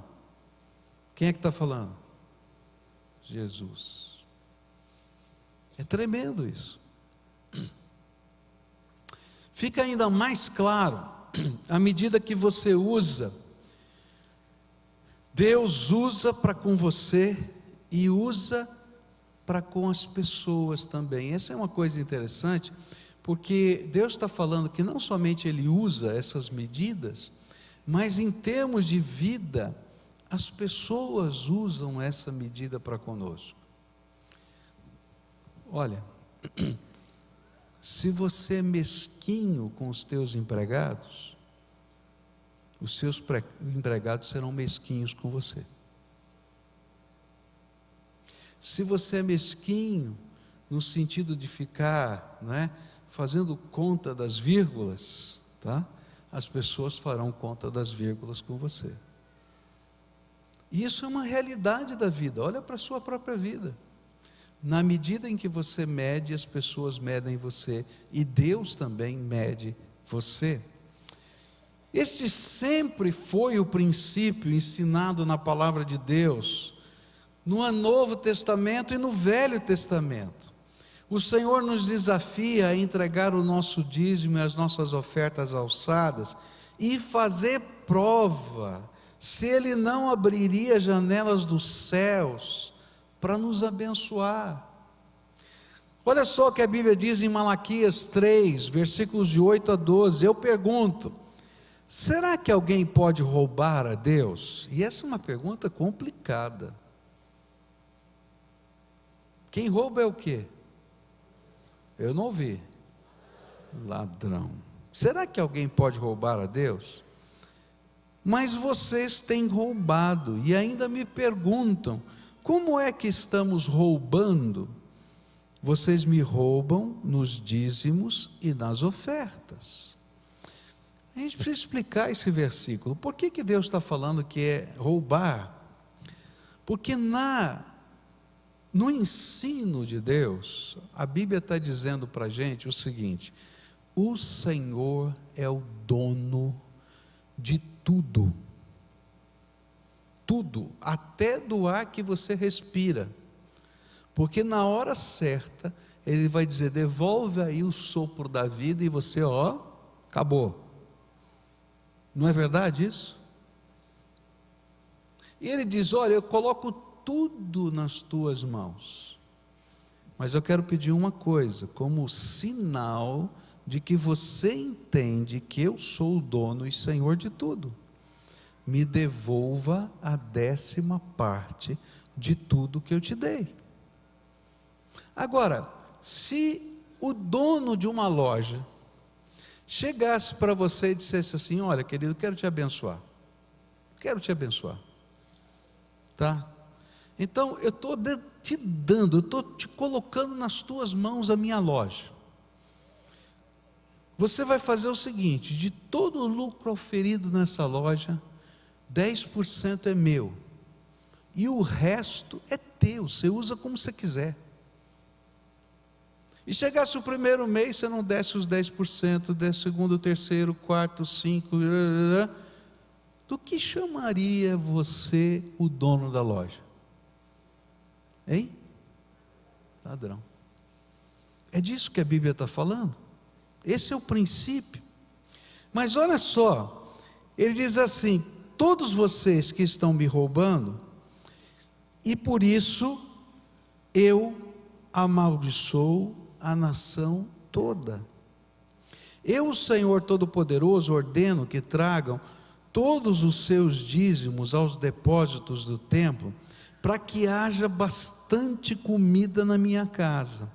Quem é que está falando? Jesus. É tremendo isso. Fica ainda mais claro à medida que você usa. Deus usa para com você e usa para com as pessoas também. Essa é uma coisa interessante, porque Deus está falando que não somente Ele usa essas medidas, mas em termos de vida, as pessoas usam essa medida para conosco. Olha, se você é mesquinho com os teus empregados, os seus empregados serão mesquinhos com você. Se você é mesquinho, no sentido de ficar, fazendo conta das vírgulas, tá? As pessoas farão conta das vírgulas com você. E isso é uma realidade da vida. Olha para a sua própria vida. Na medida em que você mede, as pessoas medem você, e Deus também mede você. Este sempre foi o princípio ensinado na palavra de Deus, no Novo Testamento e no Velho Testamento. O Senhor nos desafia a entregar o nosso dízimo e as nossas ofertas alçadas e fazer prova se Ele não abriria janelas dos céus para nos abençoar. Olha só o que a Bíblia diz em Malaquias 3, versículos de 8 a 12. Eu pergunto: será que alguém pode roubar a Deus? E essa é uma pergunta complicada. Quem rouba é o quê? Eu não ouvi. Ladrão. Será que alguém pode roubar a Deus? Mas vocês têm roubado e ainda me perguntam: como é que estamos roubando? Vocês me roubam nos dízimos e nas ofertas. A gente precisa explicar esse versículo. Por que Deus está falando que é roubar? Porque no ensino de Deus, a Bíblia está dizendo para a gente o seguinte: o Senhor é o dono de tudo. Tudo, até do ar que você respira. Porque na hora certa, Ele vai dizer: devolve aí o sopro da vida, e você, acabou. Não é verdade isso? E Ele diz: olha, eu coloco tudo nas tuas mãos, mas eu quero pedir uma coisa, como sinal de que você entende que eu sou o dono e Senhor de tudo: me devolva a 10ª de tudo que eu te dei. Agora, se o dono de uma loja chegasse para você e dissesse assim: olha, querido, quero te abençoar, tá? Então eu estou te dando, eu estou te colocando nas tuas mãos a minha loja. Você vai fazer o seguinte: de todo o lucro oferido nessa loja, 10% é meu, e o resto é teu, você usa como você quiser. E chegasse o primeiro mês, você não desse os 10%, desse segundo, terceiro, quarto, 5%, do que chamaria você o dono da loja? Hein? Ladrão. É disso que a Bíblia está falando. Esse é o princípio. Mas olha só, ele diz assim: todos vocês que estão me roubando, e por isso eu amaldiçoo a nação toda. Eu, o Senhor Todo-Poderoso, ordeno que tragam todos os seus dízimos aos depósitos do templo, para que haja bastante comida na minha casa.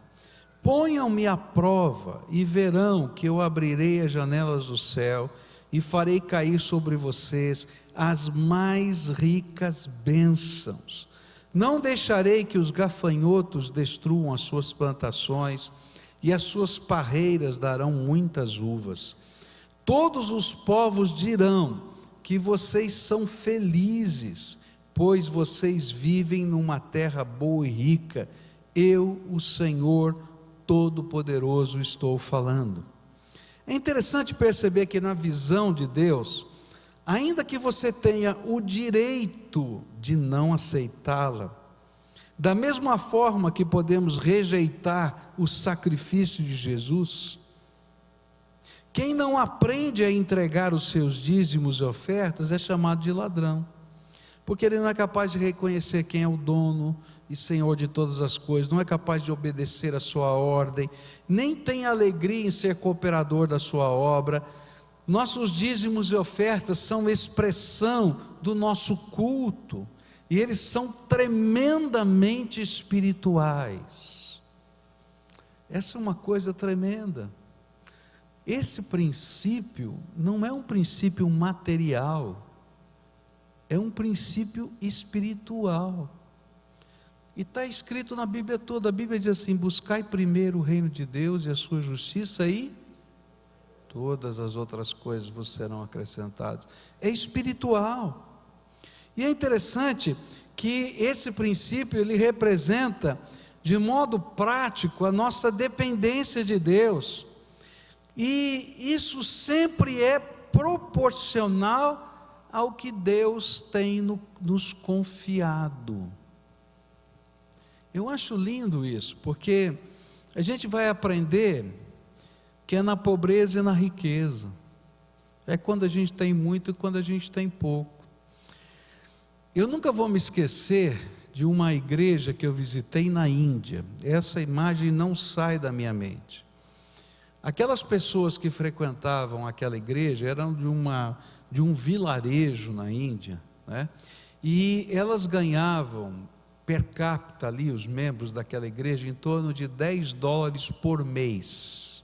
Ponham-me à prova e verão que eu abrirei as janelas do céu e farei cair sobre vocês as mais ricas bênçãos. Não deixarei que os gafanhotos destruam as suas plantações, e as suas parreiras darão muitas uvas. Todos os povos dirão que vocês são felizes, pois vocês vivem numa terra boa e rica. Eu, o Senhor Todo-Poderoso, estou falando. É interessante perceber que na visão de Deus, ainda que você tenha o direito de não aceitá-la, Da mesma forma que podemos rejeitar o sacrifício de Jesus, quem não aprende a entregar os seus dízimos e ofertas é chamado de ladrão, porque ele não é capaz de reconhecer quem é o dono e Senhor de todas as coisas, não é capaz de obedecer a sua ordem, nem tem alegria em ser cooperador da sua obra. Nossos dízimos e ofertas são expressão do nosso culto, e eles são tremendamente espirituais. Essa é uma coisa tremenda. Esse princípio não é um princípio material, é um princípio espiritual. E está escrito na Bíblia toda. A Bíblia diz assim: buscai primeiro o reino de Deus e a sua justiça, e todas as outras coisas vos serão acrescentadas. É espiritual. E é interessante que esse princípio, ele representa de modo prático a nossa dependência de Deus, e isso sempre é proporcional ao que Deus tem nos confiado. Eu acho lindo isso, porque a gente vai aprender que é na pobreza e na riqueza, é quando a gente tem muito e quando a gente tem pouco. Eu nunca vou me esquecer de uma igreja que eu visitei na Índia. Essa imagem não sai da minha mente. Aquelas pessoas que frequentavam aquela igreja eram de um vilarejo na Índia, né? E elas ganhavam per capita ali, os membros daquela igreja, em torno de $10 por mês,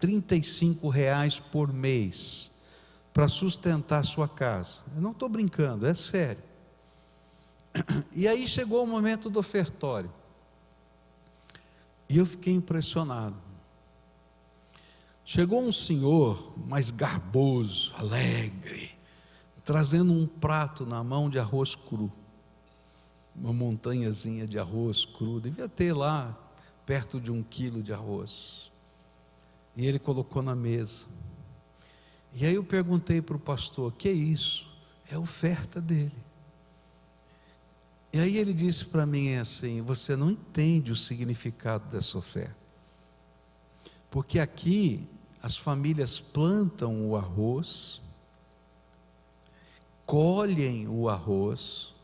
R$35 por mês, para sustentar sua casa. Eu não estou brincando, é sério. E aí chegou o momento do ofertório, e eu fiquei impressionado. Chegou um senhor mais garboso, alegre, trazendo um prato na mão de arroz cru, uma montanhazinha de arroz cru, devia ter lá perto de 1 quilo de arroz, e ele colocou na mesa. E aí eu perguntei para o pastor: que é isso? É a oferta dele. E aí ele disse para mim assim: você não entende o significado dessa oferta, porque aqui as famílias plantam o arroz, colhem o arroz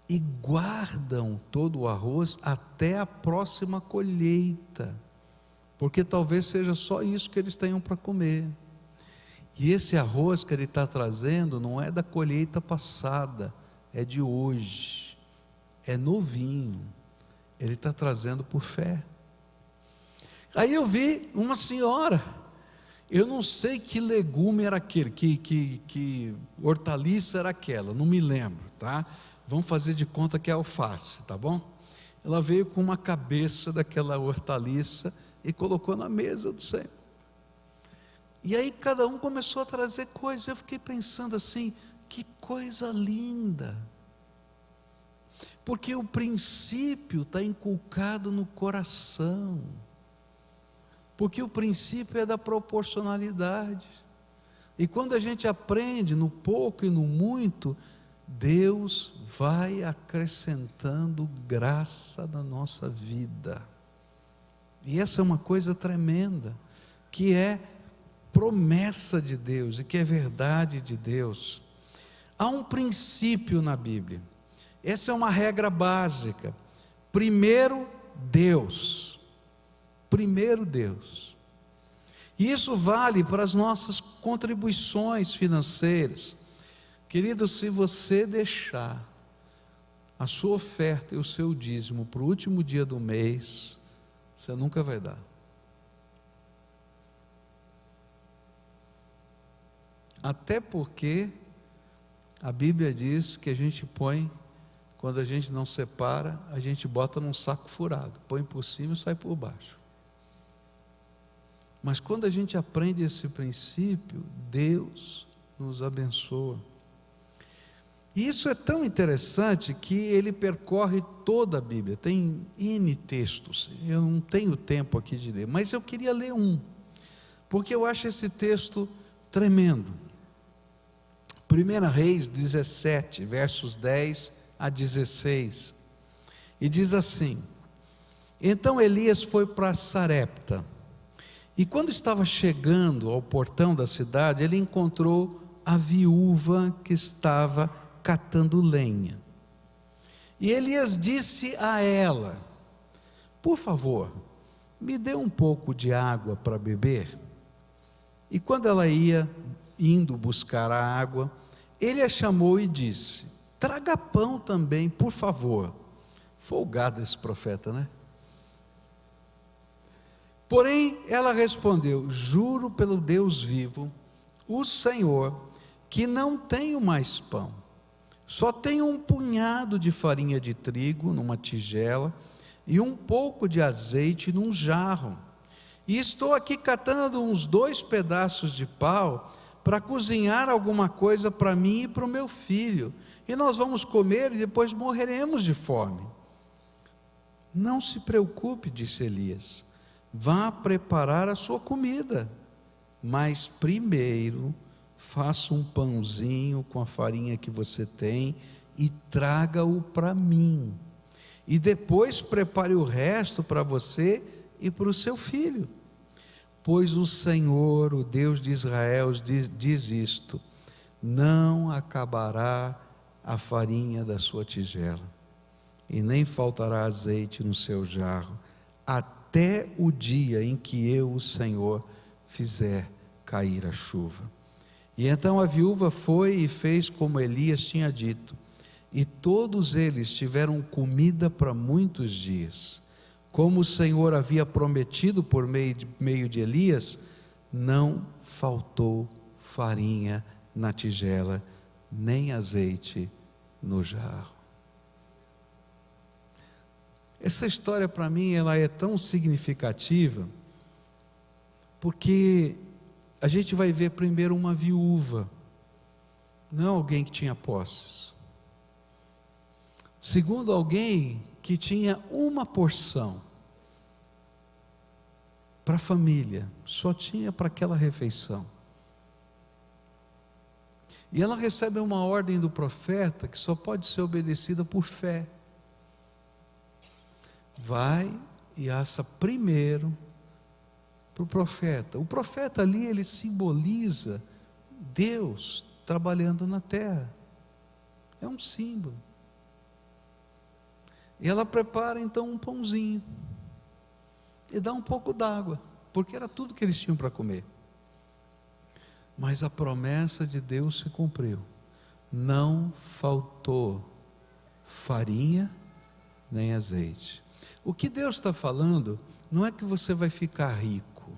e guardam todo o arroz até a próxima colheita, porque talvez seja só isso que eles tenham para comer. E esse arroz que ele está trazendo não é da colheita passada, é de hoje, é novinho, ele está trazendo por fé. Aí eu vi uma senhora, eu não sei que legume era aquele, que hortaliça era aquela, não me lembro, tá? Vamos fazer de conta que é alface, tá bom? Ela veio com uma cabeça daquela hortaliça e colocou na mesa do Senhor. E aí cada um começou a trazer coisas. Eu fiquei pensando assim: que coisa linda, porque o princípio está inculcado no coração, porque o princípio é da proporcionalidade, e quando a gente aprende no pouco e no muito, Deus vai acrescentando graça na nossa vida. E essa é uma coisa tremenda, que é promessa de Deus e que é verdade de Deus. Há um princípio na Bíblia, essa é uma regra básica: primeiro Deus, primeiro Deus. E isso vale para as nossas contribuições financeiras. Querido, se você deixar a sua oferta e o seu dízimo para o último dia do mês, você nunca vai dar. Até porque a Bíblia diz que a gente põe, quando a gente não separa, a gente bota num saco furado, põe por cima e sai por baixo. Mas quando a gente aprende esse princípio, Deus nos abençoa. E isso é tão interessante que ele percorre toda a Bíblia, tem N textos, eu não tenho tempo aqui de ler, mas eu queria ler um, porque eu acho esse texto tremendo. 1 Reis 17, versos 10 a 16, E diz assim: então Elias foi para Sarepta, e quando estava chegando ao portão da cidade, ele encontrou a viúva que estava catando lenha. E Elias disse a ela: por favor, me dê um pouco de água para beber. E quando ela ia indo buscar a água, ele a chamou e disse: traga pão também, por favor. Folgado esse profeta, né? Porém, ela respondeu: juro pelo Deus vivo, o Senhor, que não tenho mais pão. Só tenho um punhado de farinha de trigo numa tigela e um pouco de azeite num jarro. E estou aqui catando uns 2 pedaços de pau para cozinhar alguma coisa para mim e para o meu filho. E nós vamos comer e depois morreremos de fome. Não se preocupe, disse Elias. Vá preparar a sua comida, mas primeiro faça um pãozinho com a farinha que você tem e traga-o para mim. E depois prepare o resto para você e para o seu filho. Pois o Senhor, o Deus de Israel, diz isto: não acabará a farinha da sua tigela, e nem faltará azeite no seu jarro, até o dia em que eu, o Senhor, fizer cair a chuva. E então a viúva foi e fez como Elias tinha dito, e todos eles tiveram comida para muitos dias. Como o Senhor havia prometido por meio de Elias, não faltou farinha na tigela, nem azeite no jarro. Essa história para mim ela é tão significativa, porque a gente vai ver primeiro uma viúva, não alguém que tinha posses. Segundo, alguém que tinha uma porção para a família, só tinha para aquela refeição. E ela recebe uma ordem do profeta que só pode ser obedecida por fé. Vai e assa primeiro para o profeta. O profeta ali, ele simboliza Deus trabalhando na terra. É um símbolo. E ela prepara então um pãozinho e dá um pouco d'água, porque era tudo que eles tinham para comer. Mas a promessa de Deus se cumpriu. Não faltou farinha nem azeite. O que Deus está falando não é que você vai ficar rico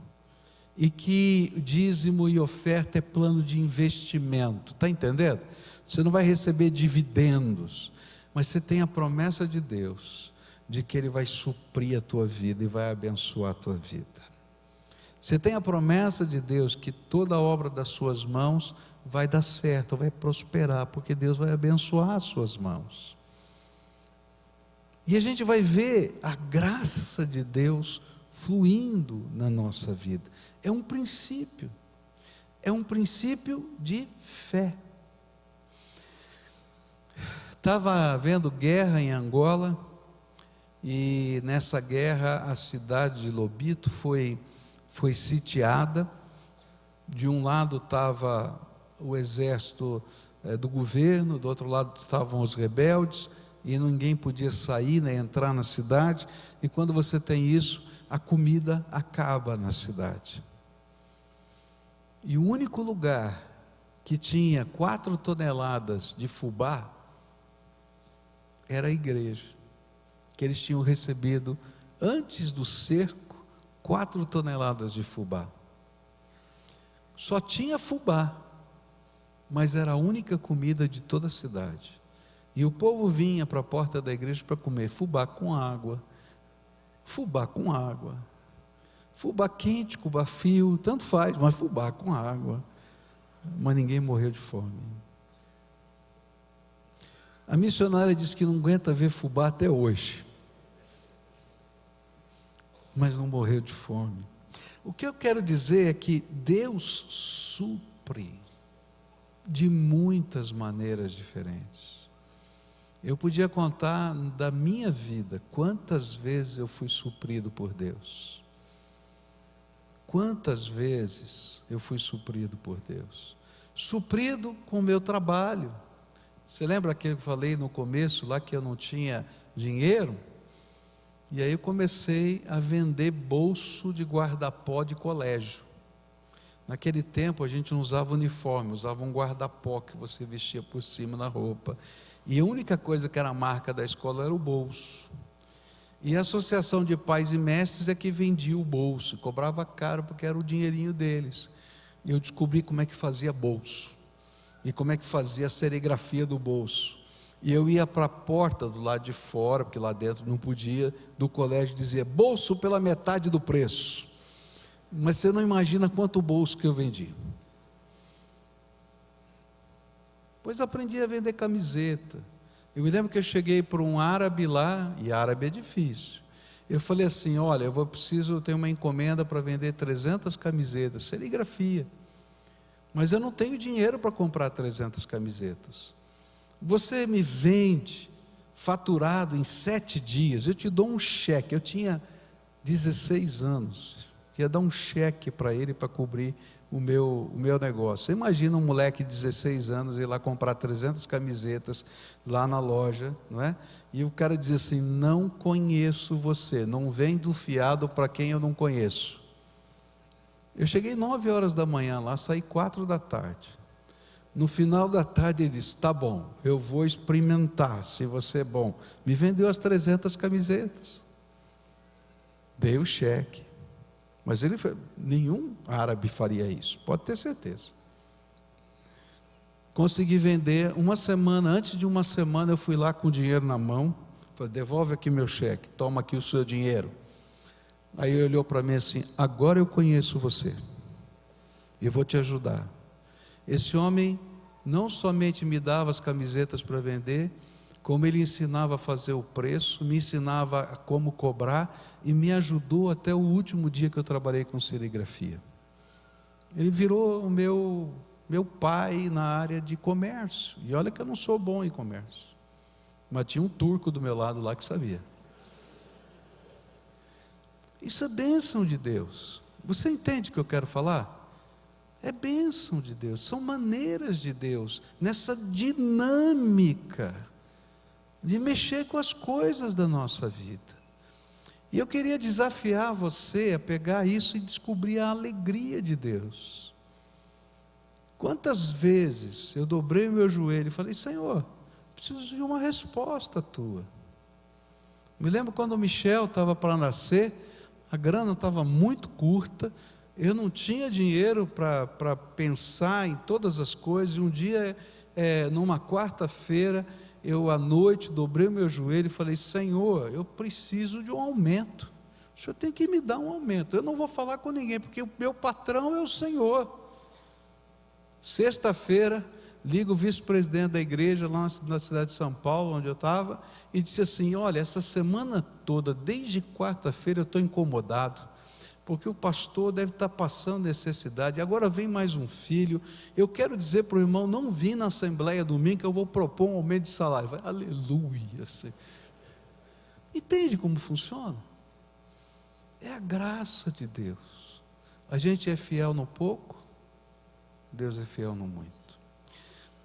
e que dízimo e oferta é plano de investimento, está entendendo? Você não vai receber dividendos, mas você tem a promessa de Deus de que Ele vai suprir a tua vida e vai abençoar a tua vida. Você tem a promessa de Deus que toda a obra das suas mãos vai dar certo, vai prosperar, porque Deus vai abençoar as suas mãos. E a gente vai ver a graça de Deus fluindo na nossa vida. É um princípio de fé. Estava havendo guerra em Angola, e nessa guerra a cidade de Lobito foi sitiada. De um lado estava o exército do governo, do outro lado estavam os rebeldes, e ninguém podia sair nem entrar na cidade. E quando você tem isso, a comida acaba na cidade. E o único lugar que tinha 4 toneladas de fubá era a igreja, que eles tinham recebido antes do cerco 4 toneladas de fubá. Só tinha fubá, mas era a única comida de toda a cidade. E o povo vinha para a porta da igreja para comer fubá com água, fubá com água, fubá quente, fubá frio, tanto faz, mas fubá com água. Mas ninguém morreu de fome. A missionária disse que não aguenta ver fubá até hoje, mas não morreu de fome. O que eu quero dizer é que Deus supre de muitas maneiras diferentes. Eu podia contar da minha vida quantas vezes eu fui suprido por Deus. Quantas vezes eu fui suprido por Deus. Suprido com o meu trabalho. Você lembra aquilo que eu falei no começo, lá que eu não tinha dinheiro? E aí eu comecei a vender bolso de guarda-pó de colégio. Naquele tempo a gente não usava uniforme, usava um guarda-pó que você vestia por cima na roupa. E a única coisa que era a marca da escola era o bolso. E a associação de pais e mestres é que vendia o bolso, cobrava caro porque era o dinheirinho deles. E eu descobri como é que fazia bolso, e como é que fazia a serigrafia do bolso. E eu ia para a porta do lado de fora, porque lá dentro não podia, do colégio, dizia, bolso pela metade do preço. Mas você não imagina quanto bolso que eu vendi. Depois aprendi a vender camiseta. Eu me lembro que eu cheguei para um árabe lá, e árabe é difícil. Eu falei assim, olha, eu tenho uma encomenda para vender 300 camisetas, serigrafia. Mas eu não tenho dinheiro para comprar 300 camisetas. Você me vende faturado em 7 dias, eu te dou um cheque. Eu tinha 16 anos, ia dar um cheque para ele para cobrir o meu negócio. Você imagina um moleque de 16 anos ir lá comprar 300 camisetas lá na loja, não é? E o cara diz assim, não conheço você, não vendo fiado para quem eu não conheço. Eu cheguei 9 horas da manhã lá, saí 4 da tarde. No final da tarde ele disse, tá bom, eu vou experimentar se você é bom. Me vendeu as 300 camisetas. Dei o cheque. Mas nenhum árabe faria isso, pode ter certeza. Consegui vender uma semana, antes de uma semana eu fui lá com o dinheiro na mão, falei, devolve aqui meu cheque, toma aqui o seu dinheiro. Aí ele olhou para mim assim, agora eu conheço você, eu vou te ajudar. Esse homem não somente me dava as camisetas para vender, como ele ensinava a fazer o preço, me ensinava a como cobrar e me ajudou até o último dia que eu trabalhei com serigrafia. Ele virou o meu pai na área de comércio, e olha que eu não sou bom em comércio, mas tinha um turco do meu lado lá que sabia. Isso é bênção de Deus. Você entende o que eu quero falar? É bênção de Deus, são maneiras de Deus, nessa dinâmica de mexer com as coisas da nossa vida. E eu queria desafiar você a pegar isso e descobrir a alegria de Deus. Quantas vezes eu dobrei o meu joelho e falei, Senhor, preciso de uma resposta tua. Me lembro quando o Michel estava para nascer, a grana estava muito curta, eu não tinha dinheiro para pensar em todas as coisas, e um dia, numa quarta-feira, eu à noite dobrei o meu joelho e falei, Senhor, eu preciso de um aumento, o Senhor tem que me dar um aumento, eu não vou falar com ninguém, porque o meu patrão é o Senhor. Sexta-feira, ligo o vice-presidente da igreja lá na cidade de São Paulo, onde eu estava, e disse assim, olha, essa semana toda, desde quarta-feira eu estou incomodado, porque o pastor deve estar passando necessidade, agora vem mais um filho, eu quero dizer para o irmão, não vim na assembleia domingo, que eu vou propor um aumento de salário. Vai, aleluia. Entende como funciona? É a graça de Deus. A gente é fiel no pouco, Deus é fiel no muito.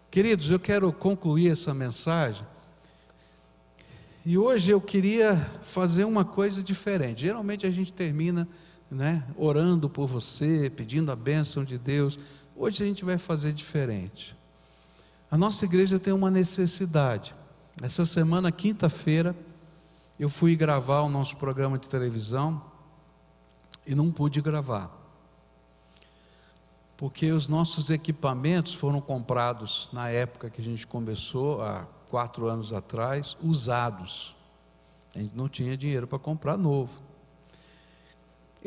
Queridos, eu quero concluir essa mensagem, e hoje eu queria fazer uma coisa diferente. Geralmente a gente termina orando por você, pedindo a bênção de Deus. Hoje a gente vai fazer diferente. A nossa igreja tem uma necessidade. Essa semana, quinta-feira, eu fui gravar o nosso programa de televisão e não pude gravar, porque os nossos equipamentos foram comprados na época que a gente começou, há 4 anos atrás, usados. A gente não tinha dinheiro para comprar novo.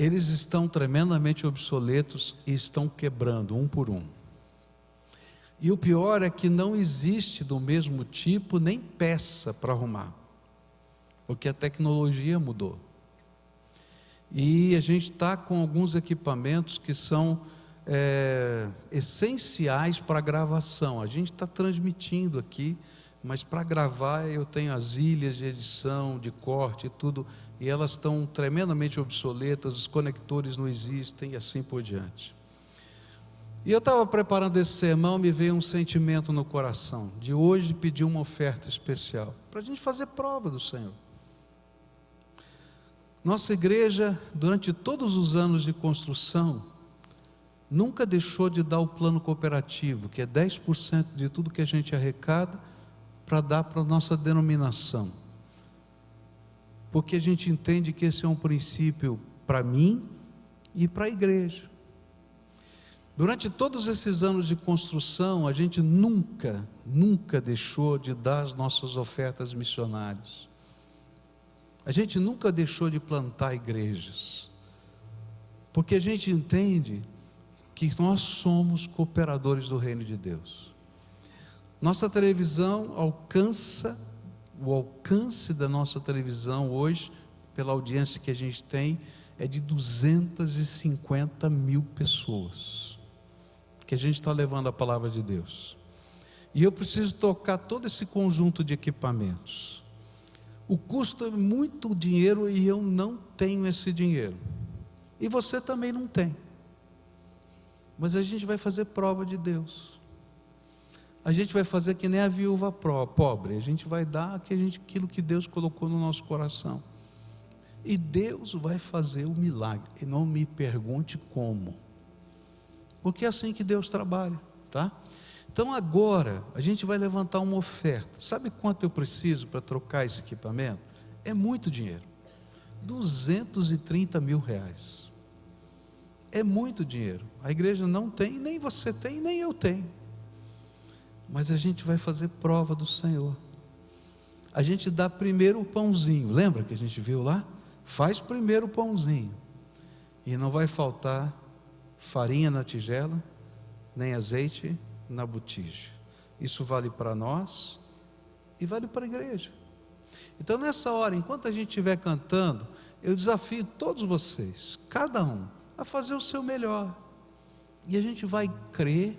Eles estão tremendamente obsoletos e estão quebrando um por um. E o pior é que não existe do mesmo tipo nem peça para arrumar, porque a tecnologia mudou. E a gente está com alguns equipamentos que são essenciais para a gravação. A gente está transmitindo aqui mas para gravar eu tenho as ilhas de edição, de corte e tudo, e elas estão tremendamente obsoletas, os conectores não existem e assim por diante. E eu estava preparando esse sermão, me veio um sentimento no coração, de hoje pedir uma oferta especial, para a gente fazer prova do Senhor. Nossa igreja, durante todos os anos de construção, nunca deixou de dar o plano cooperativo, que é 10% de tudo que a gente arrecada, para dar para a nossa denominação. Porque a gente entende que esse é um princípio para mim e para a igreja. Durante todos esses anos de construção, a gente nunca deixou de dar as nossas ofertas missionárias. A gente nunca deixou de plantar igrejas. Porque a gente entende que nós somos cooperadores do reino de Deus. Nossa televisão o alcance da nossa televisão hoje, pela audiência que a gente tem, é de 250 mil pessoas, que a gente está levando a palavra de Deus. E eu preciso tocar todo esse conjunto de equipamentos. O custo é muito dinheiro e eu não tenho esse dinheiro. E você também não tem. Mas a gente vai fazer prova de Deus. A gente vai fazer que nem a viúva pobre. A gente vai dar aquilo que Deus colocou no nosso coração. E Deus vai fazer o milagre. E não me pergunte como. Porque é assim que Deus trabalha, tá? Então agora, a gente vai levantar uma oferta. Sabe quanto eu preciso para trocar esse equipamento? É muito dinheiro. 230 mil reais. É muito dinheiro. A igreja não tem, nem você tem, nem eu tenho. Mas a gente vai fazer prova do Senhor. A gente dá primeiro o pãozinho. Lembra que a gente viu lá? Faz primeiro o pãozinho. E não vai faltar farinha na tigela, nem azeite na botija. Isso vale para nós e vale para a igreja. Então nessa hora, enquanto a gente estiver cantando, eu desafio todos vocês, cada um, a fazer o seu melhor. E a gente vai crer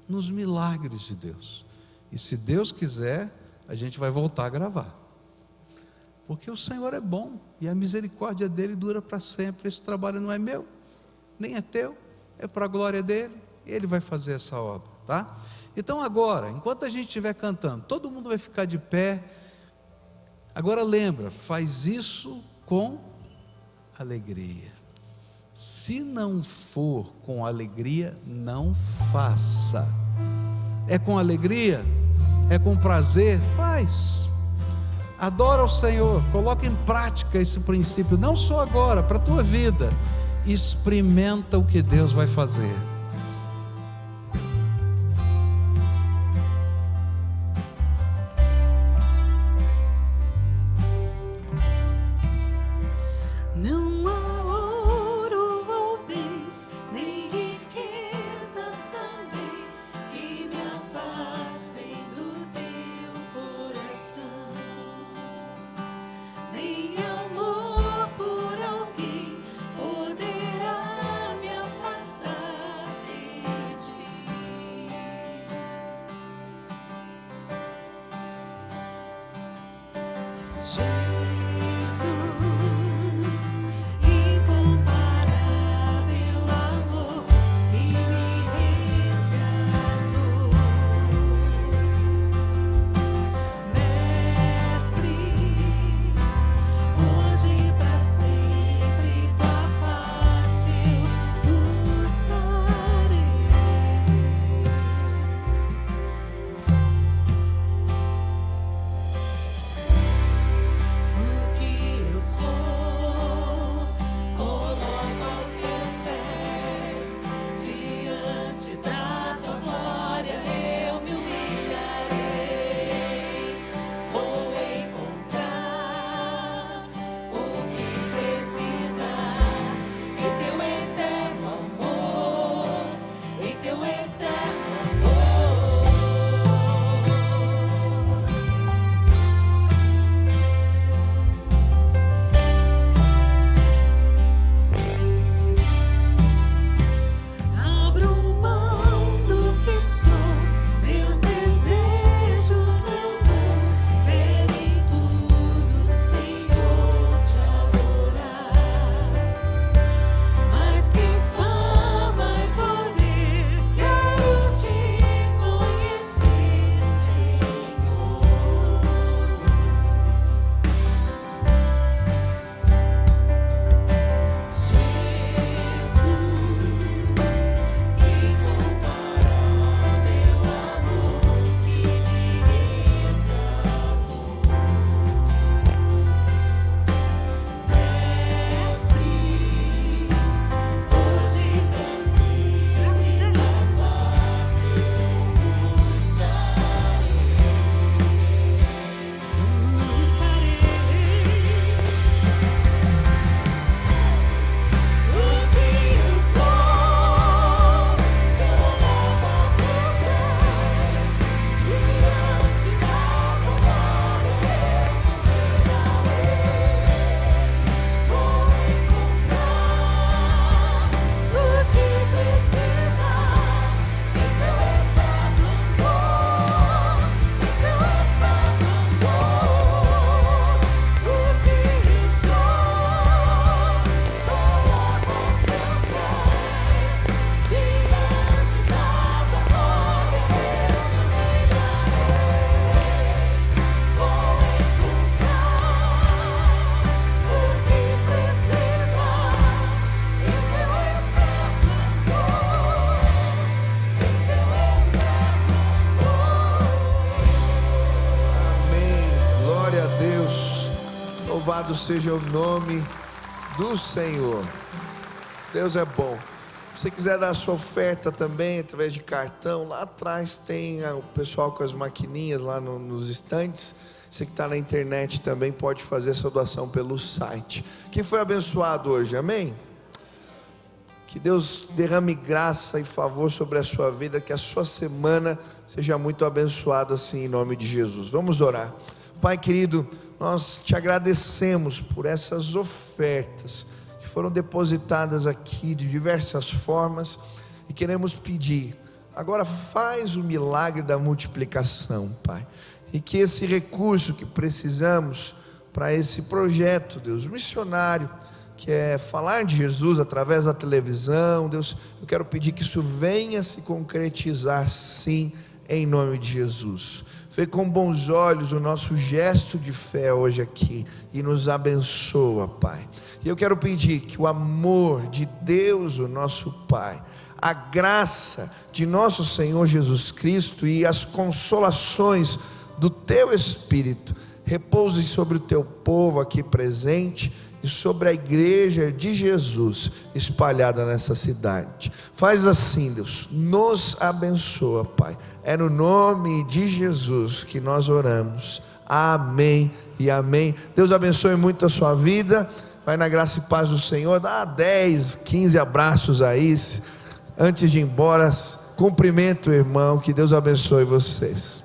nos milagres de Deus. E se Deus quiser, a gente vai voltar a gravar. Porque o Senhor é bom e a misericórdia dele dura para sempre. Esse trabalho não é meu, nem é teu, é para a glória dele. Ele vai fazer essa obra, tá? Então agora, enquanto a gente estiver cantando, todo mundo vai ficar de pé. Agora lembra, faz isso com alegria. Se não for com alegria, não faça. É com alegria? É com prazer? Faz. Adora o Senhor, coloca em prática esse princípio, não só agora, para a tua vida. Experimenta o que Deus vai fazer. Não há ouro ou bens, nem riquezas também, que me afastem do teu coração, nem amor por alguém poderá me afastar Louvado seja o nome do Senhor. Deus é bom. Se você quiser dar a sua oferta também, através de cartão, lá atrás tem o pessoal com as maquininhas lá nos estantes. Você que está na internet também pode fazer essa doação pelo site. Quem foi abençoado hoje, amém? Que Deus derrame graça e favor sobre a sua vida, que a sua semana seja muito abençoada assim, em nome de Jesus. Vamos orar. Pai querido, nós te agradecemos por essas ofertas que foram depositadas aqui de diversas formas, e queremos pedir, agora faz o milagre da multiplicação, Pai, e que esse recurso que precisamos para esse projeto, Deus, missionário, que é falar de Jesus através da televisão, Deus, eu quero pedir que isso venha se concretizar sim, em nome de Jesus. Vê com bons olhos o nosso gesto de fé hoje aqui e nos abençoa, Pai. E eu quero pedir que o amor de Deus, o nosso Pai, a graça de nosso Senhor Jesus Cristo e as consolações do Teu Espírito repousem sobre o Teu povo aqui presente e sobre a igreja de Jesus espalhada nessa cidade. Faz assim, Deus, nos abençoa, Pai. É no nome de Jesus que nós oramos. Amém e amém. Deus abençoe muito a sua vida. Vai na graça e paz do Senhor. Dá 10, 15 abraços aí. Antes de ir embora, cumprimento o irmão. Que Deus abençoe vocês.